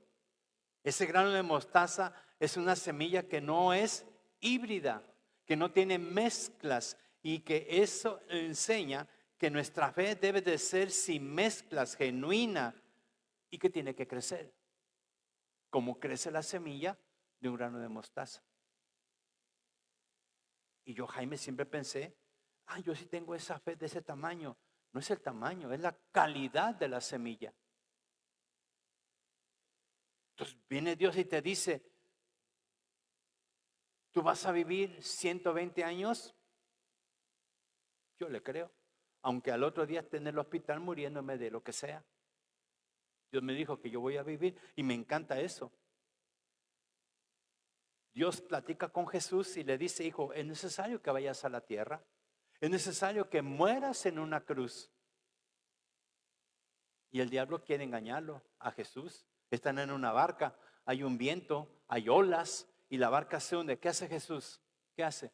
Ese grano de mostaza es una semilla que no es híbrida, que no tiene mezclas y que eso enseña que nuestra fe debe de ser sin mezclas, genuina y que tiene que crecer, como crece la semilla de un grano de mostaza. Y yo, Jaime, siempre pensé, yo sí tengo esa fe de ese tamaño. No es el tamaño, es la calidad de la semilla. Entonces viene Dios y te dice, ¿tú vas a vivir 120 años? Yo le creo. Aunque al otro día esté en el hospital muriéndome de lo que sea. Dios me dijo que yo voy a vivir y me encanta eso. Dios platica con Jesús y le dice, hijo, es necesario que vayas a la tierra. Es necesario que mueras en una cruz. Y el diablo quiere engañarlo a Jesús. Están en una barca, hay un viento, hay olas y la barca se hunde. ¿Qué hace Jesús? ¿Qué hace?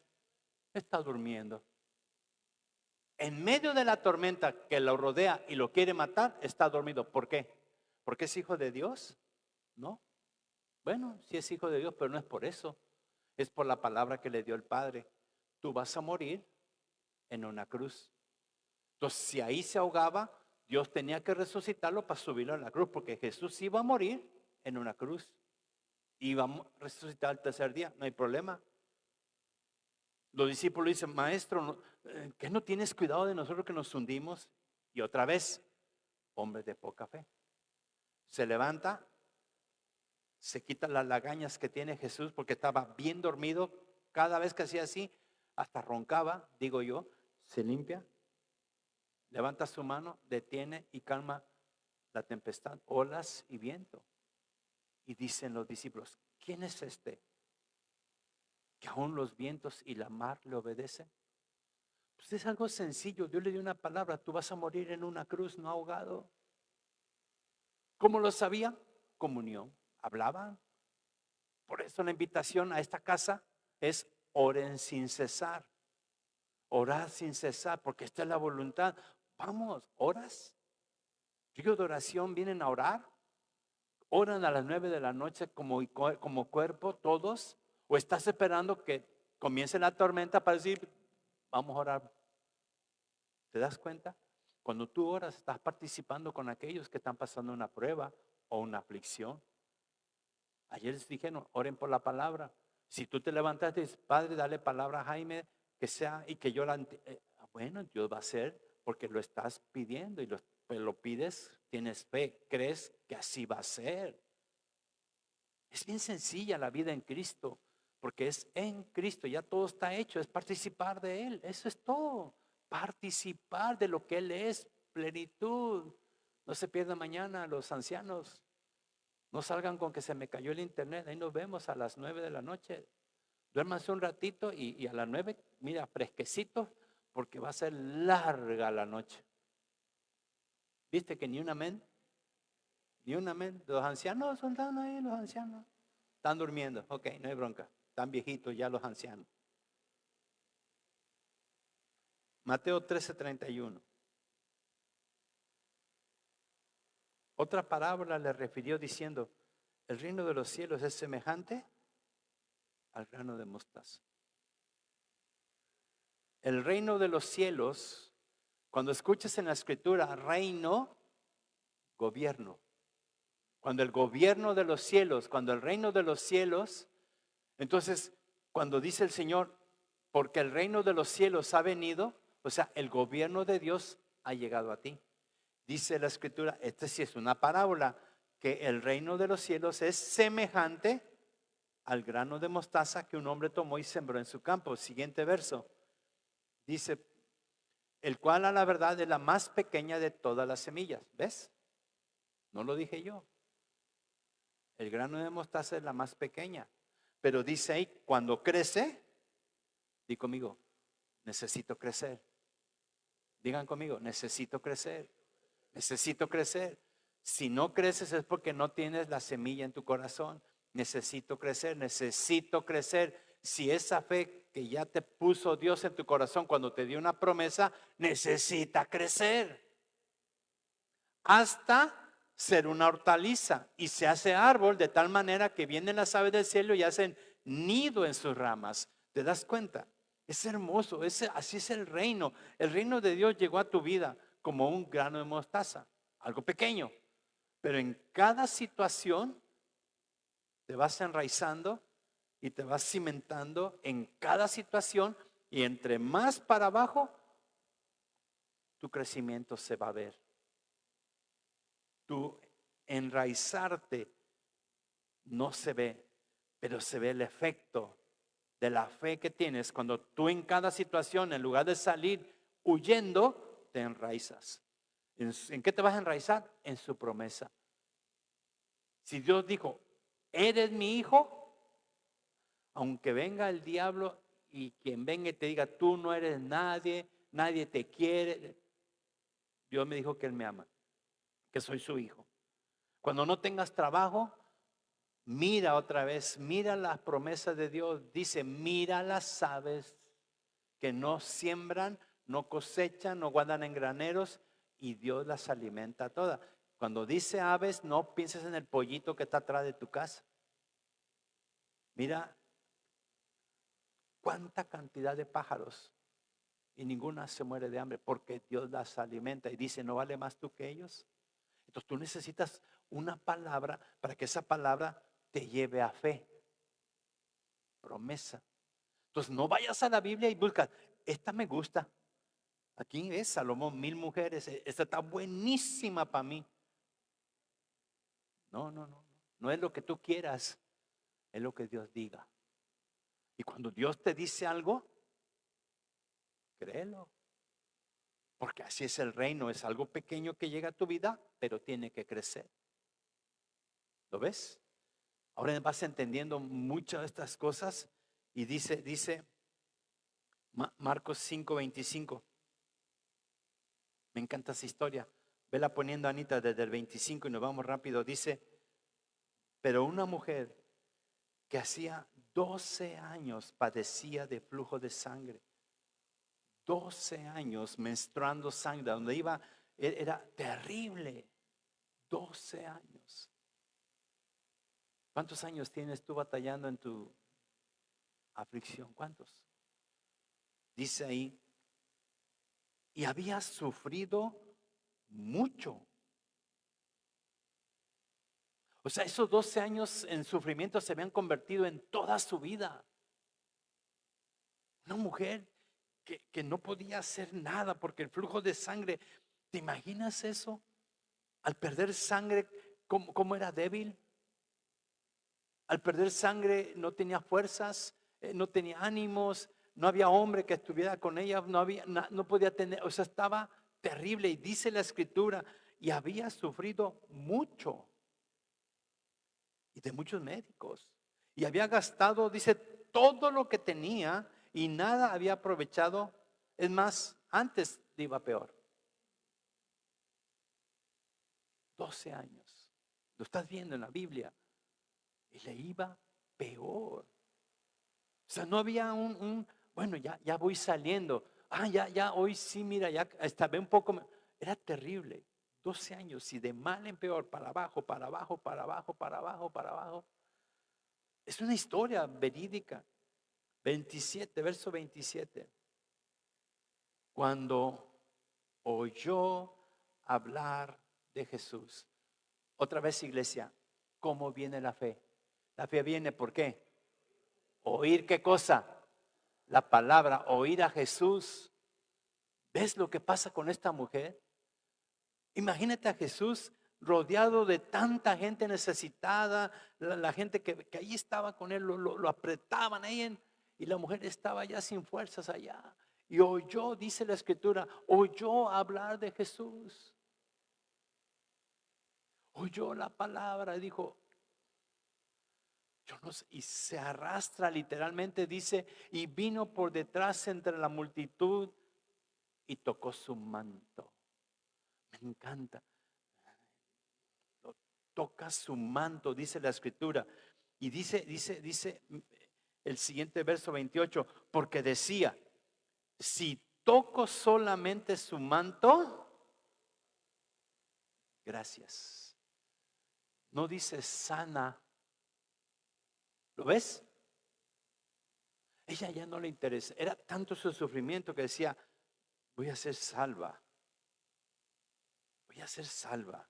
Está durmiendo. En medio de la tormenta que lo rodea y lo quiere matar, está dormido. ¿Por qué? ¿Porque es hijo de Dios? No. Bueno, sí es hijo de Dios, pero no es por eso. Es por la palabra que le dio el Padre. Tú vas a morir en una cruz. Entonces, si ahí se ahogaba, Dios tenía que resucitarlo para subirlo a la cruz, porque Jesús iba a morir en una cruz. Iba a resucitar al tercer día, no hay problema. Los discípulos dicen, maestro, ¿qué no tienes cuidado de nosotros que nos hundimos? Y otra vez, hombres de poca fe. Se levanta, se quita las lagañas que tiene Jesús porque estaba bien dormido. Cada vez que hacía así, hasta roncaba, digo yo, se limpia, levanta su mano, detiene y calma la tempestad, olas y viento. Y dicen los discípulos, ¿quién es este? Que aún los vientos y la mar le obedecen. Pues es algo sencillo. Dios le dio una palabra, tú vas a morir en una cruz, no ahogado. ¿Cómo lo sabía? Comunión. Hablaban. Por eso la invitación a esta casa es oren sin cesar. Orar sin cesar, porque esta es la voluntad. Vamos, ¿oras? Río de oración vienen a orar. Oran a las 9 de la noche como cuerpo todos. ¿O estás esperando que comience la tormenta para decir, vamos a orar? ¿Te das cuenta? Cuando tú oras, estás participando con aquellos que están pasando una prueba o una aflicción. Ayer les dijeron, oren por la palabra. Si tú te levantaste y dices, Padre, dale palabra a Jaime, que sea, y que yo la bueno, Dios va a hacer porque lo estás pidiendo y lo pides, tienes fe, crees que así va a ser. Es bien sencilla la vida en Cristo, porque es en Cristo, ya todo está hecho, es participar de Él, eso es todo, participar de lo que Él es, plenitud. No se pierda mañana los ancianos, no salgan con que se me cayó el internet, ahí nos vemos a las 9 de la noche, duérmanse un ratito y a las 9, mira, fresquecitos, porque va a ser larga la noche. ¿Viste que ni un amén? Ni un amén. Los ancianos están ahí, los ancianos. Están durmiendo. Ok, no hay bronca. Están viejitos ya los ancianos. Mateo 13:31. Otra parábola le refirió diciendo, el reino de los cielos es semejante al grano de mostaza. El reino de los cielos, cuando escuches en la escritura reino, gobierno. Cuando el gobierno de los cielos, cuando el reino de los cielos, entonces cuando dice el Señor, porque el reino de los cielos ha venido, o sea, el gobierno de Dios ha llegado a ti. Dice la escritura, esta sí es una parábola, que el reino de los cielos es semejante al grano de mostaza que un hombre tomó y sembró en su campo. Siguiente verso. Dice, el cual a la verdad es la más pequeña de todas las semillas. ¿Ves? No lo dije yo. El grano de mostaza es la más pequeña. Pero dice ahí, cuando crece, di conmigo, necesito crecer. Digan conmigo, necesito crecer. Necesito crecer. Si no creces es porque no tienes la semilla en tu corazón. Necesito crecer, necesito crecer. Si esa fe que ya te puso Dios en tu corazón cuando te dio una promesa, necesita crecer. Hasta ser una hortaliza y se hace árbol de tal manera que vienen las aves del cielo y hacen nido en sus ramas. ¿Te das cuenta? Es hermoso, así es el reino. El reino de Dios llegó a tu vida como un grano de mostaza, algo pequeño, pero en cada situación te vas enraizando y te vas cimentando en cada situación y entre más para abajo, tu crecimiento se va a ver. Tu enraizarte no se ve, pero se ve el efecto de la fe que tienes cuando tú en cada situación, en lugar de salir huyendo, te enraizas. ¿En qué te vas a enraizar? En su promesa. Si Dios dijo, eres mi hijo, aunque venga el diablo y quien venga y te diga, tú no eres nadie, nadie te quiere, Dios me dijo que Él me ama, que soy su hijo. Cuando no tengas trabajo, mira otra vez, mira las promesas de Dios. Dice, mira las aves que no siembran, no cosechan, no guardan en graneros y Dios las alimenta todas. Cuando dice aves, no pienses en el pollito que está atrás de tu casa. Mira cuánta cantidad de pájaros y ninguna se muere de hambre porque Dios las alimenta y dice, ¿no vale más tú que ellos? Entonces tú necesitas una palabra para que esa palabra te lleve a fe, promesa. Entonces no vayas a la Biblia y buscas, esta me gusta. Aquí es Salomón, 1000 mujeres, esta está buenísima para mí. No es lo que tú quieras, es lo que Dios diga. Y cuando Dios te dice algo, créelo. Porque así es el reino, es algo pequeño que llega a tu vida, pero tiene que crecer. ¿Lo ves? Ahora vas entendiendo muchas de estas cosas y dice Marcos 5:25. Me encanta esa historia. Vela poniendo, Anita, desde el 25 y nos vamos rápido. Dice, pero una mujer que hacía 12 años padecía de flujo de sangre. 12 años menstruando sangre, donde iba, era terrible. 12 años. ¿Cuántos años tienes tú batallando en tu aflicción? ¿Cuántos? Dice ahí, y había sufrido mucho. O sea, esos 12 años en sufrimiento se habían convertido en toda su vida. Una mujer que no podía hacer nada porque el flujo de sangre, ¿te imaginas eso? Al perder sangre, ¿cómo era débil? Al perder sangre no tenía fuerzas, no tenía ánimos, no había hombre que estuviera con ella, no podía tener, o sea, estaba terrible. Y dice la escritura, y había sufrido mucho. Y de muchos médicos. Y había gastado, dice, todo lo que tenía y nada había aprovechado. Es más, antes le iba peor. 12 años. Lo estás viendo en la Biblia. Y le iba peor. O sea, no había bueno, ya voy saliendo. Ya, hoy sí, mira, ya hasta ve un poco. Era terrible. 12 años y de mal en peor, para abajo, para abajo, para abajo, para abajo, para abajo. Es una historia verídica. 27, verso 27. Cuando oyó hablar de Jesús. Otra vez, iglesia, ¿cómo viene la fe? La fe viene, ¿por qué? Oír qué cosa, la palabra, oír a Jesús. ¿Ves lo que pasa con esta mujer? Imagínate a Jesús rodeado de tanta gente necesitada, la gente que ahí estaba con él, lo apretaban ahí y la mujer estaba ya sin fuerzas allá. Y oyó, dice la escritura, oyó hablar de Jesús. Oyó la palabra y dijo, yo no sé, y se arrastra literalmente, dice, y vino por detrás entre la multitud y tocó su manto. Me encanta. Toca su manto, dice la escritura. Y dice el siguiente verso 28, porque decía, si toco solamente su manto, gracias. No dice sana. ¿Lo ves? Ella ya no le interesa. Era tanto su sufrimiento que decía, voy a ser salva. Voy a ser salva.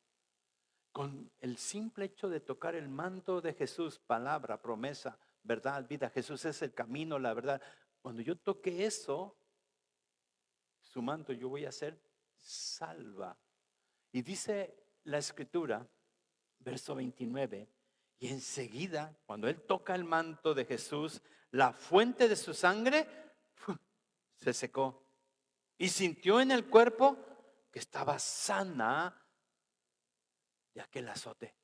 Con el simple hecho de tocar el manto de Jesús, palabra, promesa, verdad, vida. Jesús es el camino, la verdad. Cuando yo toque eso, su manto, yo voy a ser salva. Y dice la escritura, verso 29, y enseguida, cuando él toca el manto de Jesús, la fuente de su sangre se secó. Y sintió en el cuerpo que estaba sana de aquel azote.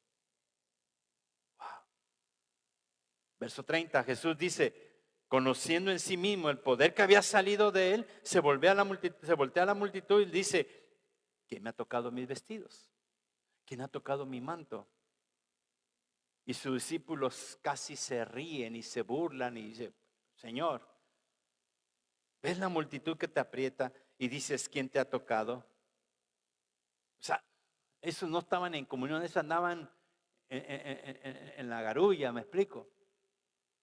Wow. Verso 30, Jesús dice, conociendo en sí mismo el poder que había salido de él, se voltea a la multitud y dice, ¿quién me ha tocado mis vestidos? ¿Quién ha tocado mi manto? Y sus discípulos casi se ríen y se burlan y dicen, Señor, ¿ves la multitud que te aprieta y dices, ¿quién te ha tocado? O sea, esos no estaban en comunión, esos andaban en la garulla, ¿me explico?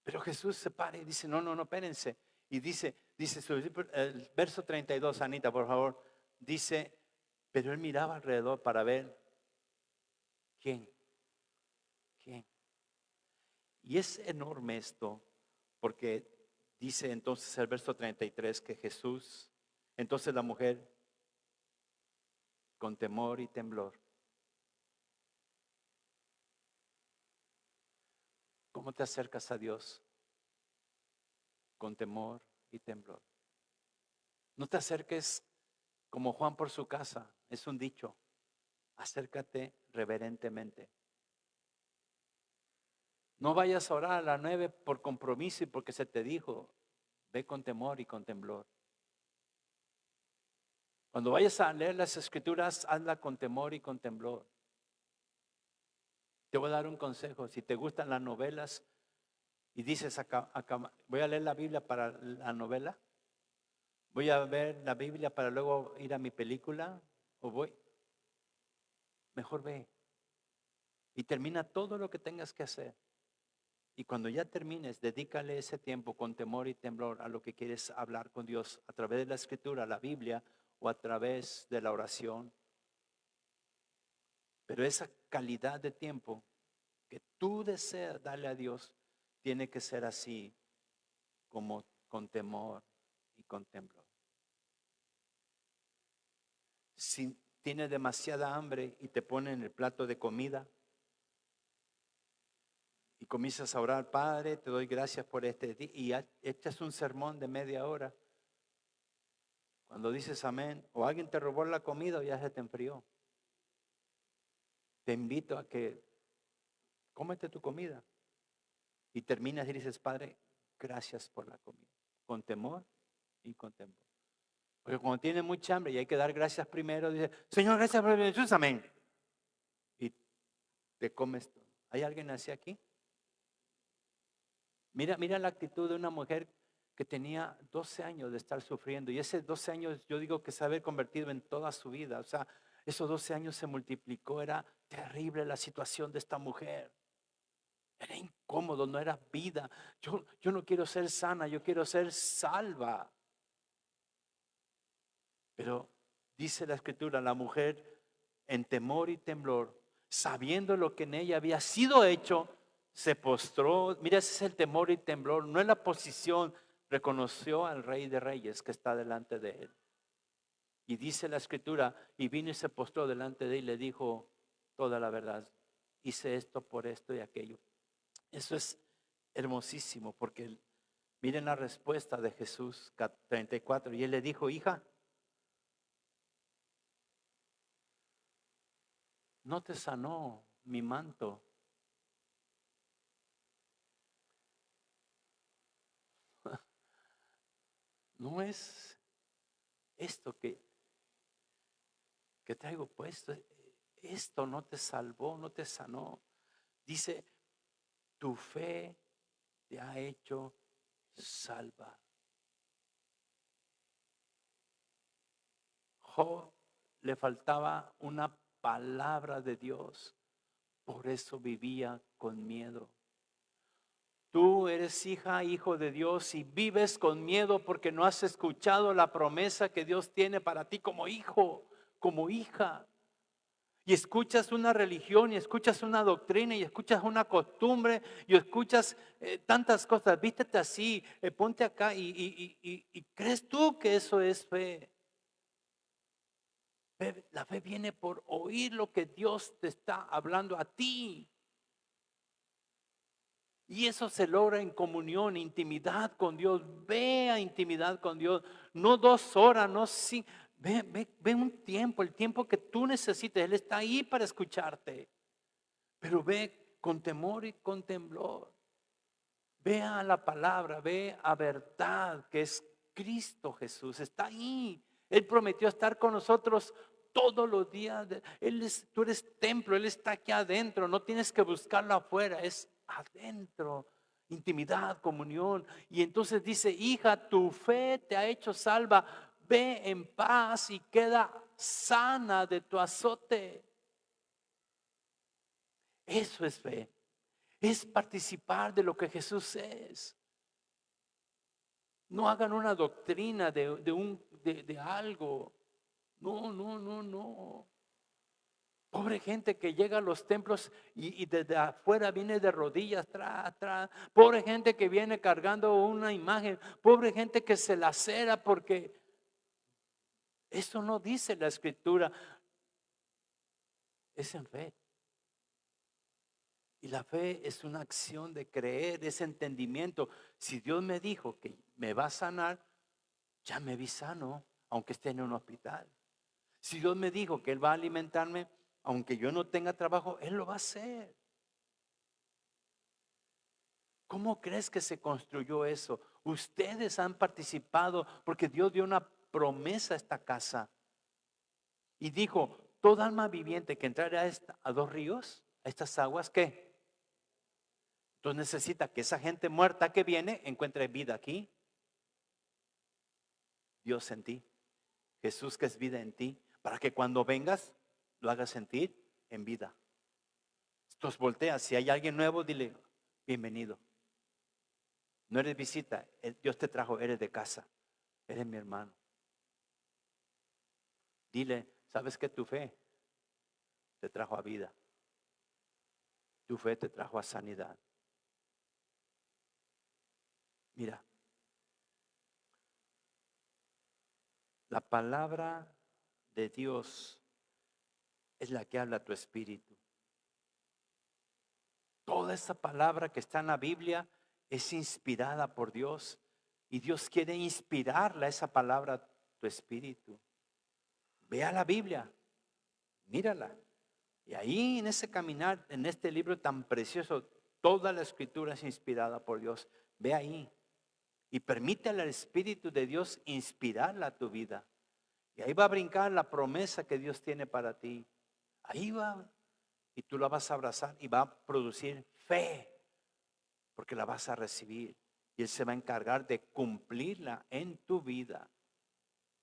Pero Jesús se para y dice, no, espérense. Y dice el verso 32, Anita, por favor, dice, pero él miraba alrededor para ver quién. Y es enorme esto, porque dice entonces el verso 33 que Jesús, entonces la mujer, con temor y temblor. ¿Cómo te acercas a Dios? Con temor y temblor. No te acerques como Juan por su casa, es un dicho. Acércate reverentemente. No vayas a orar a las 9 por compromiso y porque se te dijo. Ve con temor y con temblor. Cuando vayas a leer las escrituras, hazla con temor y con temblor. Te voy a dar un consejo. Si te gustan las novelas y dices acá, voy a leer la Biblia para la novela, voy a ver la Biblia para luego ir a mi película, mejor ve y termina todo lo que tengas que hacer. Y cuando ya termines, dedícale ese tiempo con temor y temblor a lo que quieres hablar con Dios a través de la escritura, la Biblia o a través de la oración. Pero esa calidad de tiempo que tú deseas darle a Dios tiene que ser así, como con temor y con temblor. Si tienes demasiada hambre y te ponen el plato de comida y comienzas a orar, Padre, te doy gracias por este día, y echas un sermón de media hora. Cuando dices amén, o alguien te robó la comida o ya se te enfrió. Te invito a que cómete tu comida y terminas y dices, Padre, gracias por la comida, con temor y con temor. Porque cuando tienes mucha hambre y hay que dar gracias primero, dice, Señor, gracias por Jesús, amén. te comes todo. ¿Hay alguien así aquí? Mira la actitud de una mujer que tenía 12 años de estar sufriendo. Y ese 12 años yo digo que se había convertido en toda su vida. O sea, esos 12 años se multiplicó. Era terrible la situación de esta mujer. Era incómodo, no era vida. Yo no quiero ser sana, yo quiero ser salva. Pero dice la escritura, la mujer en temor y temblor, sabiendo lo que en ella había sido hecho, se postró. Mira, ese es el temor y temblor, no es la posición. Reconoció al Rey de Reyes que está delante de él. Y dice la escritura, y vino y se postró delante de él y le dijo toda la verdad. Hice esto por esto y aquello. Eso es hermosísimo porque miren la respuesta de Jesús 34. Y él le dijo, hija, no te sanó mi manto. No es esto que traigo puesto. Esto no te salvó, no te sanó. Dice, tu fe te ha hecho salva. Job le faltaba una palabra de Dios, por eso vivía con miedo. Tú eres hija, hijo de Dios y vives con miedo porque no has escuchado la promesa que Dios tiene para ti como hijo, como hija. Y escuchas una religión y escuchas una doctrina y escuchas una costumbre y escuchas tantas cosas. Vístete así, ponte acá y crees tú que eso es fe. La fe viene por oír lo que Dios te está hablando a ti. Y eso se logra en comunión, intimidad con Dios. Ve a intimidad con Dios. No 2 horas, no 5. Ve un tiempo, el tiempo que tú necesites. Él está ahí para escucharte. Pero ve con temor y con temblor. Ve a la palabra, ve a verdad que es Cristo Jesús. Está ahí. Él prometió estar con nosotros todos los días. Tú eres templo, Él está aquí adentro. No tienes que buscarlo afuera, es adentro. Intimidad, comunión. Y entonces dice, hija, tu fe te ha hecho salva. Ve en paz y queda sana de tu azote. Eso es fe. Es participar de lo que Jesús es. No hagan una doctrina de algo. No, no, no, no. Pobre gente que llega a los templos y desde afuera viene de rodillas, Pobre gente que viene cargando una imagen. Pobre gente que se lacera porque eso no dice la escritura. Es en fe. Y la fe es una acción de creer, es entendimiento. Si Dios me dijo que me va a sanar, ya me vi sano, aunque esté en un hospital. Si Dios me dijo que Él va a alimentarme, aunque yo no tenga trabajo, Él lo va a hacer. ¿Cómo crees que se construyó eso? Ustedes han participado porque Dios dio una promesa a esta casa. Y dijo, toda alma viviente que entrara a 2 ríos, a estas aguas, ¿qué? Entonces necesita que esa gente muerta que viene encuentre vida aquí. Dios en ti. Jesús que es vida en ti. Para que cuando vengas lo hagas sentir en vida. Entonces voltea, si hay alguien nuevo, dile, bienvenido. No eres visita, Dios te trajo, eres de casa, eres mi hermano. Dile, ¿sabes que tu fe te trajo a vida? Tu fe te trajo a sanidad. Mira, la palabra de Dios es la que habla a tu espíritu. Toda esa palabra que está en la Biblia es inspirada por Dios y Dios quiere inspirarla esa palabra a tu espíritu. Ve a la Biblia, mírala. Y ahí en ese caminar, en este libro tan precioso, toda la escritura es inspirada por Dios. Ve ahí y permítele al Espíritu de Dios inspirarla a tu vida. Y ahí va a brincar la promesa que Dios tiene para ti. Ahí va. y tú la vas a abrazar y va a producir fe, porque la vas a recibir. Y Él se va a encargar de cumplirla en tu vida,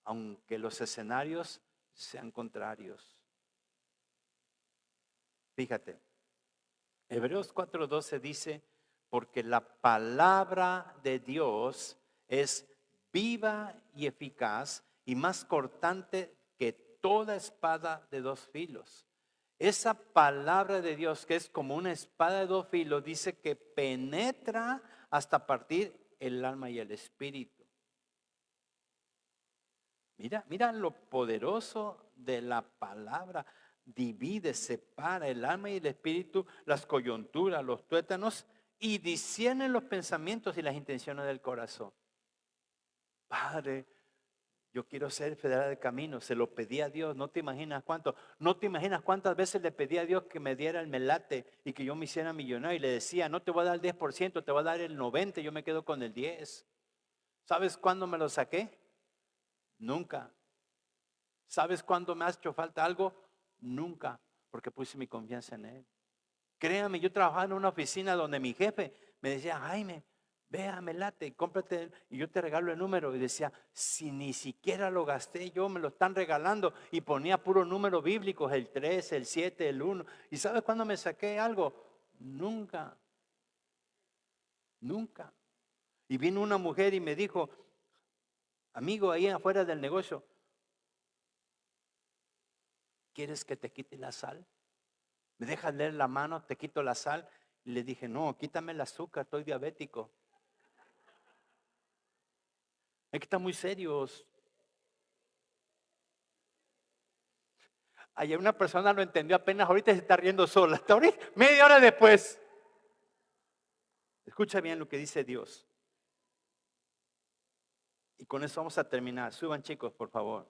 aunque los escenarios sean contrarios. Fíjate, Hebreos 4:12 dice, porque la palabra de Dios es viva y eficaz y más cortante que toda espada de dos filos. Esa palabra de Dios, que es como una espada de dos filos, dice que penetra hasta partir el alma y el espíritu. Mira lo poderoso de la palabra. Divide, separa el alma y el espíritu, las coyunturas, los tuétanos, y discierne los pensamientos y las intenciones del corazón. Padre, yo quiero ser federal de camino. Se lo pedí a Dios. No te imaginas cuánto. No te imaginas cuántas veces le pedí a Dios que me diera el melate y que yo me hiciera millonario. Y le decía, no te voy a dar el 10%, te voy a dar el 90%. Yo me quedo con el 10%. ¿Sabes cuándo me lo saqué? Nunca. ¿Sabes cuándo me ha hecho falta algo? Nunca, porque puse mi confianza en Él. Créame, yo trabajaba en una oficina donde mi jefe me decía, Jaime, véame late, cómprate, y yo te regalo el número. Y decía, si ni siquiera lo gasté yo, me lo están regalando. Y ponía puros números bíblicos, el 3, el 7, el 1. ¿Y sabes cuándo me saqué algo? Nunca, nunca. Y vino una mujer y me dijo, amigo, ahí afuera del negocio, ¿quieres que te quite la sal? ¿Me dejas leer la mano? Te quito la sal. Y le dije, no, quítame el azúcar, estoy diabético. Es que están muy serios. Ayer una persona lo entendió apenas, ahorita se está riendo sola. Hasta ahorita, media hora después. Escucha bien lo que dice Dios. Y con eso vamos a terminar. Suban, chicos, por favor.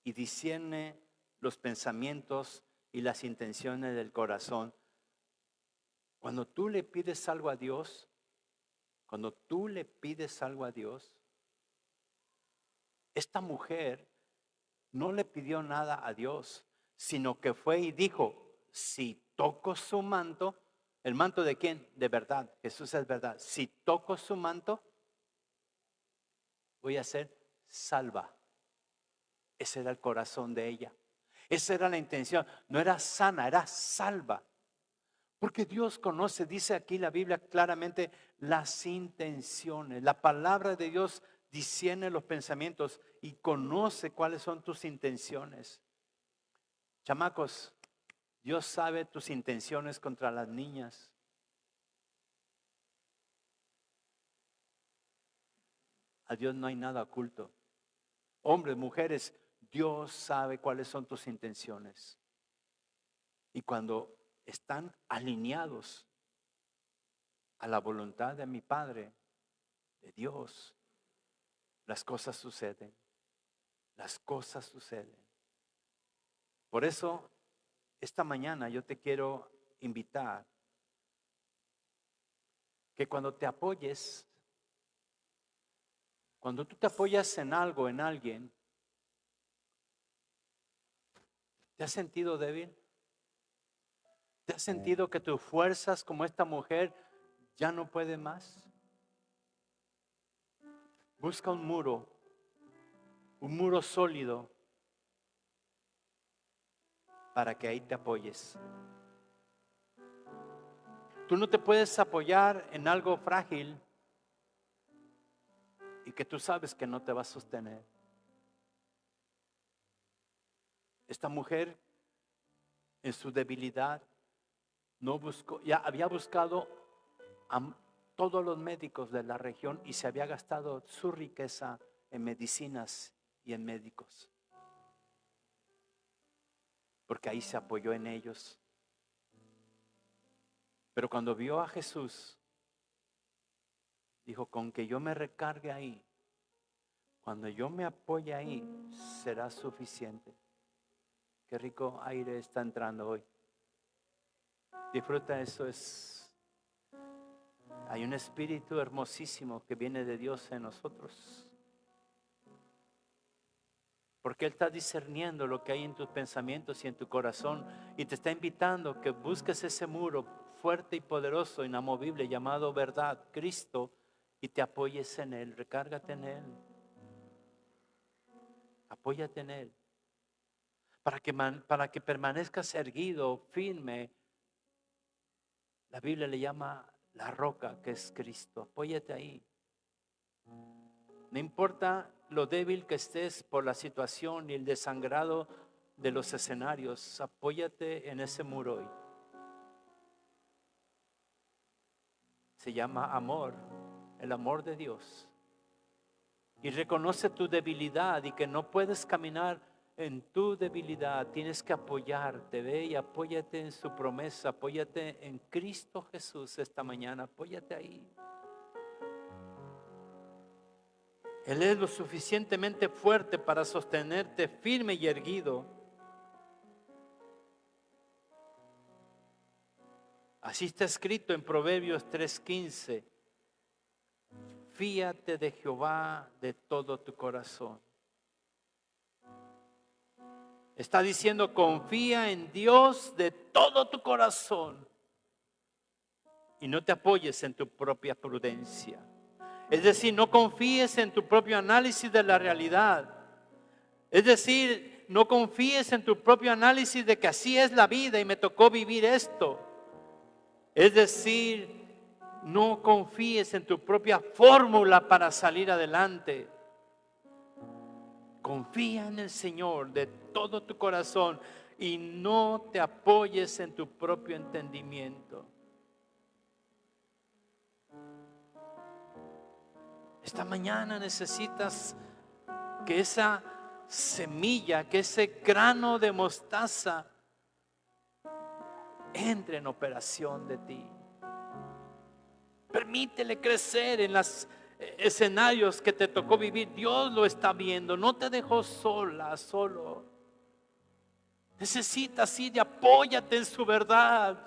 Y discierne los pensamientos y las intenciones del corazón. Cuando tú le pides algo a Dios, esta mujer no le pidió nada a Dios, sino que fue y dijo, si toco su manto, ¿el manto de quién? De verdad, Jesús es verdad. Si toco su manto, voy a ser salva. Ese era el corazón de ella. Esa era la intención. No era sana, era salva. Porque Dios conoce, dice aquí la Biblia claramente, las intenciones. La palabra de Dios discierne los pensamientos y conoce cuáles son tus intenciones. Chamacos, Dios sabe tus intenciones contra las niñas. A Dios no hay nada oculto. Hombres, mujeres, Dios sabe cuáles son tus intenciones. Y cuando están alineados a la voluntad de mi Padre, de Dios, las cosas suceden. Las cosas suceden. Por eso, esta mañana yo te quiero invitar que cuando te apoyes, cuando tú te apoyas en algo, en alguien, ¿te has sentido débil? ¿Te has sentido que tus fuerzas como esta mujer ya no pueden más? Busca un muro sólido para que ahí te apoyes. Tú no te puedes apoyar en algo frágil y que tú sabes que no te va a sostener. Esta mujer en su debilidad no buscó, ya había buscado a todos los médicos de la región y se había gastado su riqueza en medicinas y en médicos. Porque ahí se apoyó en ellos. Pero cuando vio a Jesús, dijo, con que yo me recargue ahí, cuando yo me apoye ahí, será suficiente. Qué rico aire está entrando hoy. Disfruta eso. Hay un espíritu hermosísimo que viene de Dios en nosotros. Porque Él está discerniendo lo que hay en tus pensamientos y en tu corazón. Y te está invitando a que busques ese muro fuerte y poderoso, inamovible, llamado verdad, Cristo, y te apoyes en Él. Recárgate en Él. Apóyate en Él. Para que permanezcas erguido, firme. La Biblia le llama la roca, que es Cristo. Apóyate ahí. No importa lo débil que estés por la situación y el desangrado de los escenarios, apóyate en ese muro hoy. Se llama amor, el amor de Dios. Y reconoce tu debilidad y que no puedes caminar en tu debilidad. Tienes que apoyarte, ve, y apóyate en su promesa. Apóyate en Cristo Jesús esta mañana. Apóyate ahí. Él es lo suficientemente fuerte para sostenerte firme y erguido. Así está escrito en Proverbios 3:15. Fíate de Jehová de todo tu corazón. Está diciendo, confía en Dios de todo tu corazón. Y no te apoyes en tu propia prudencia. Es decir, no confíes en tu propio análisis de la realidad. Es decir, no confíes en tu propio análisis de que así es la vida y me tocó vivir esto. Es decir, no confíes en tu propia fórmula para salir adelante. Confía en el Señor de todo tu corazón y no te apoyes en tu propio entendimiento. Esta mañana necesitas que esa semilla, que ese grano de mostaza entre en operación de ti. Permítele crecer en los escenarios que te tocó vivir. Dios lo está viendo, no te dejó sola, solo. Necesitas ir y apóyate en su verdad,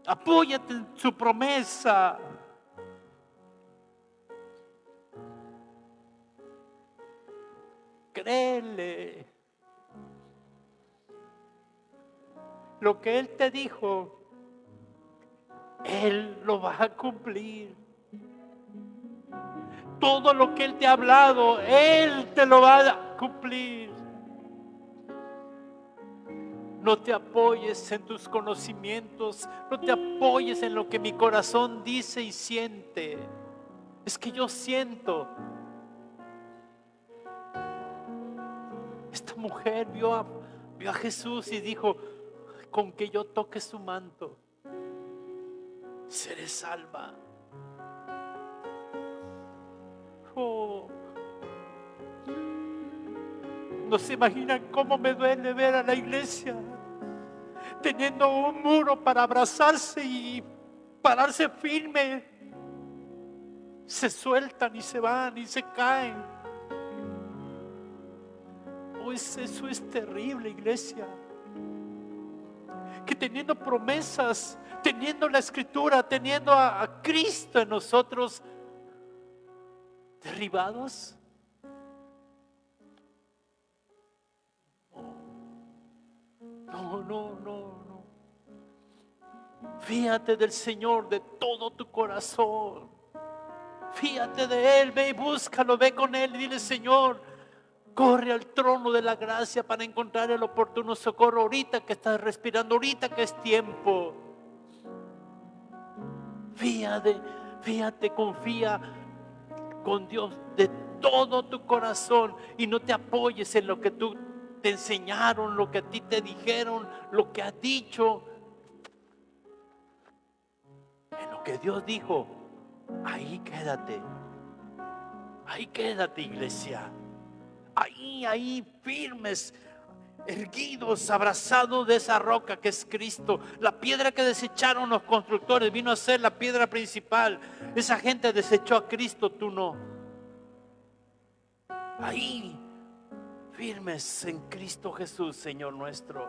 apóyate en su promesa. Créele. Lo que Él te dijo, Él lo va a cumplir. Todo lo que Él te ha hablado, Él te lo va a cumplir. No te apoyes en tus conocimientos, no te apoyes en lo que mi corazón dice y siente. Es que yo siento. Esta mujer vio a Jesús y dijo, con que yo toque su manto, seré salva. Oh, no se imaginan cómo me duele ver a la iglesia teniendo un muro para abrazarse y pararse firme. Se sueltan y se van y se caen. Pues eso es terrible, iglesia. Que teniendo promesas, teniendo la escritura, teniendo a Cristo en nosotros, derribados. No. Fíjate del Señor de todo tu corazón. Fíjate de Él, ve y búscalo, ve con Él y dile, Señor, corre al trono de la gracia para encontrar el oportuno socorro ahorita que estás respirando, ahorita que es tiempo. Fíjate, confía con Dios de todo tu corazón y no te apoyes en lo que tú te enseñaron, lo que a ti te dijeron, lo que has dicho. En lo que Dios dijo, ahí quédate. Ahí quédate, iglesia. Ahí firmes, erguidos, abrazados de esa roca que es Cristo. La piedra que desecharon los constructores vino a ser la piedra principal. Esa gente desechó a Cristo, tú no. Ahí, firmes en Cristo Jesús, Señor nuestro.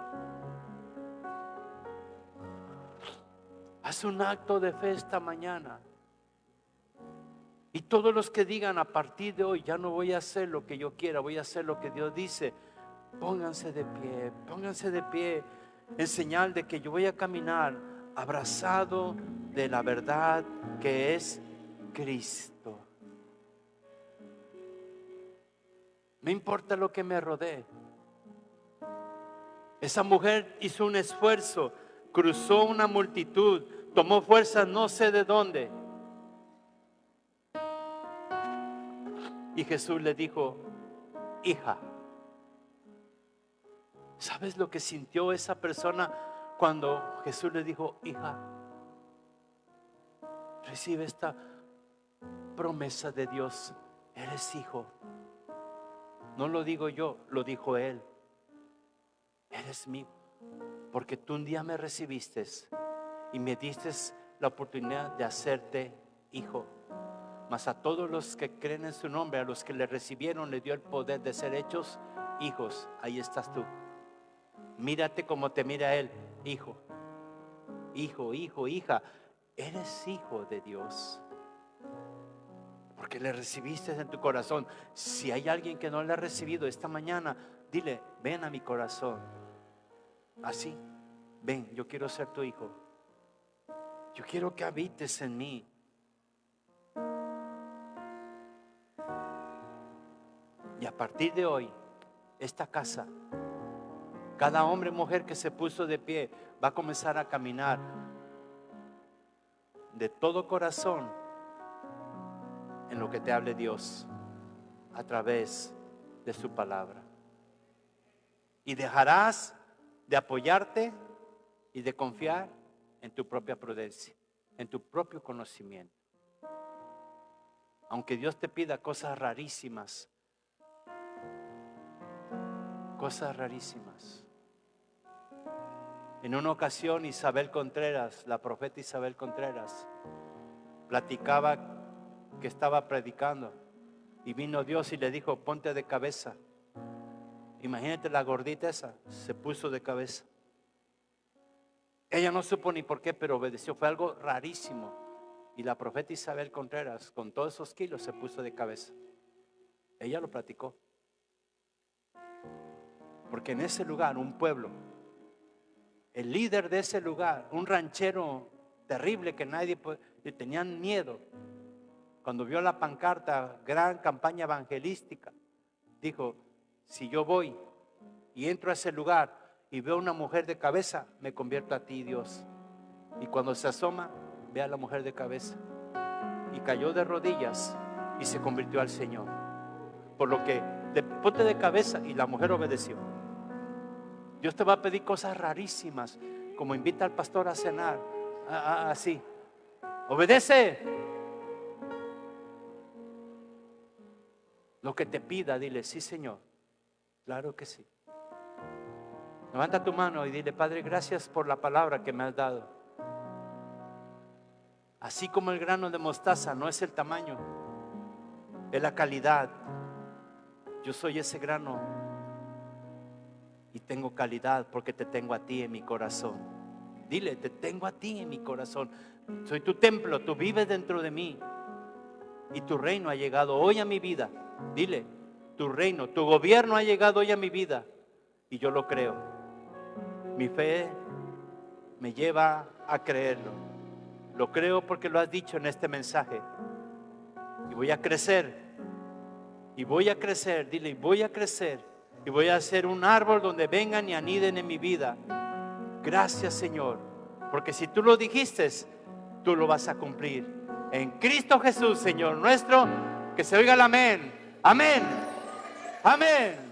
Haz un acto de fe esta mañana. Y todos los que digan a partir de hoy, ya no voy a hacer lo que yo quiera, voy a hacer lo que Dios dice. Pónganse de pie en señal de que yo voy a caminar abrazado de la verdad que es Cristo. No importa lo que me rodee. Esa mujer hizo un esfuerzo, cruzó una multitud, tomó fuerza no sé de dónde. Y Jesús le dijo: hija. ¿Sabes lo que sintió esa persona cuando Jesús le dijo: hija? Recibe esta promesa de Dios. Eres hijo. No lo digo yo, lo dijo Él. Eres mío, porque tú un día me recibiste y me diste la oportunidad de hacerte hijo. Mas a todos los que creen en su nombre, a los que le recibieron, le dio el poder de ser hechos hijos. Ahí estás tú. Mírate como te mira Él: hijo, hijo, hijo, hija. Eres hijo de Dios, porque le recibiste en tu corazón. Si hay alguien que no le ha recibido esta mañana, dile: ven a mi corazón. Así, ven, yo quiero ser tu hijo. Yo quiero que habites en mí. Y a partir de hoy, esta casa, cada hombre y mujer que se puso de pie va a comenzar a caminar de todo corazón en lo que te hable Dios a través de su palabra. Y dejarás de apoyarte y de confiar en tu propia prudencia, en tu propio conocimiento. Aunque Dios te pida cosas rarísimas, En una ocasión la profeta Isabel Contreras, platicaba que estaba predicando y vino Dios y le dijo: ponte de cabeza. Imagínate, la gordita esa se puso de cabeza. Ella no supo ni por qué, pero obedeció. Fue algo rarísimo. Y la profeta Isabel Contreras, con todos esos kilos, se puso de cabeza. Ella lo platicó. Porque en ese lugar, un pueblo, el líder de ese lugar, un ranchero terrible que le tenían miedo, cuando vio la pancarta, gran campaña evangelística, dijo: si yo voy y entro a ese lugar y veo una mujer de cabeza, me convierto a ti, Dios. Y cuando se asoma, ve a la mujer de cabeza, y cayó de rodillas y se convirtió al Señor. Por lo que ponte de cabeza, y la mujer obedeció. Dios te va a pedir cosas rarísimas, como invita al pastor a cenar, así: obedece. Lo que te pida, dile: sí, Señor, claro que sí. Levanta tu mano y dile: Padre, gracias por la palabra que me has dado. Así como el grano de mostaza no es el tamaño, es la calidad. Yo soy ese grano y tengo calidad porque te tengo a ti en mi corazón. Dile: te tengo a ti en mi corazón. Soy tu templo, tú vives dentro de mí y tu reino ha llegado hoy a mi vida. Dile: tu reino, tu gobierno ha llegado hoy a mi vida, y yo lo creo. Mi fe me lleva a creerlo. Lo creo porque lo has dicho en este mensaje. Y voy a crecer. Y voy a crecer. Dile: y voy a crecer. Y voy a ser un árbol donde vengan y aniden en mi vida. Gracias, Señor, porque si tú lo dijiste, tú lo vas a cumplir. En Cristo Jesús, Señor nuestro. Que se oiga el amén. Amén. Amén.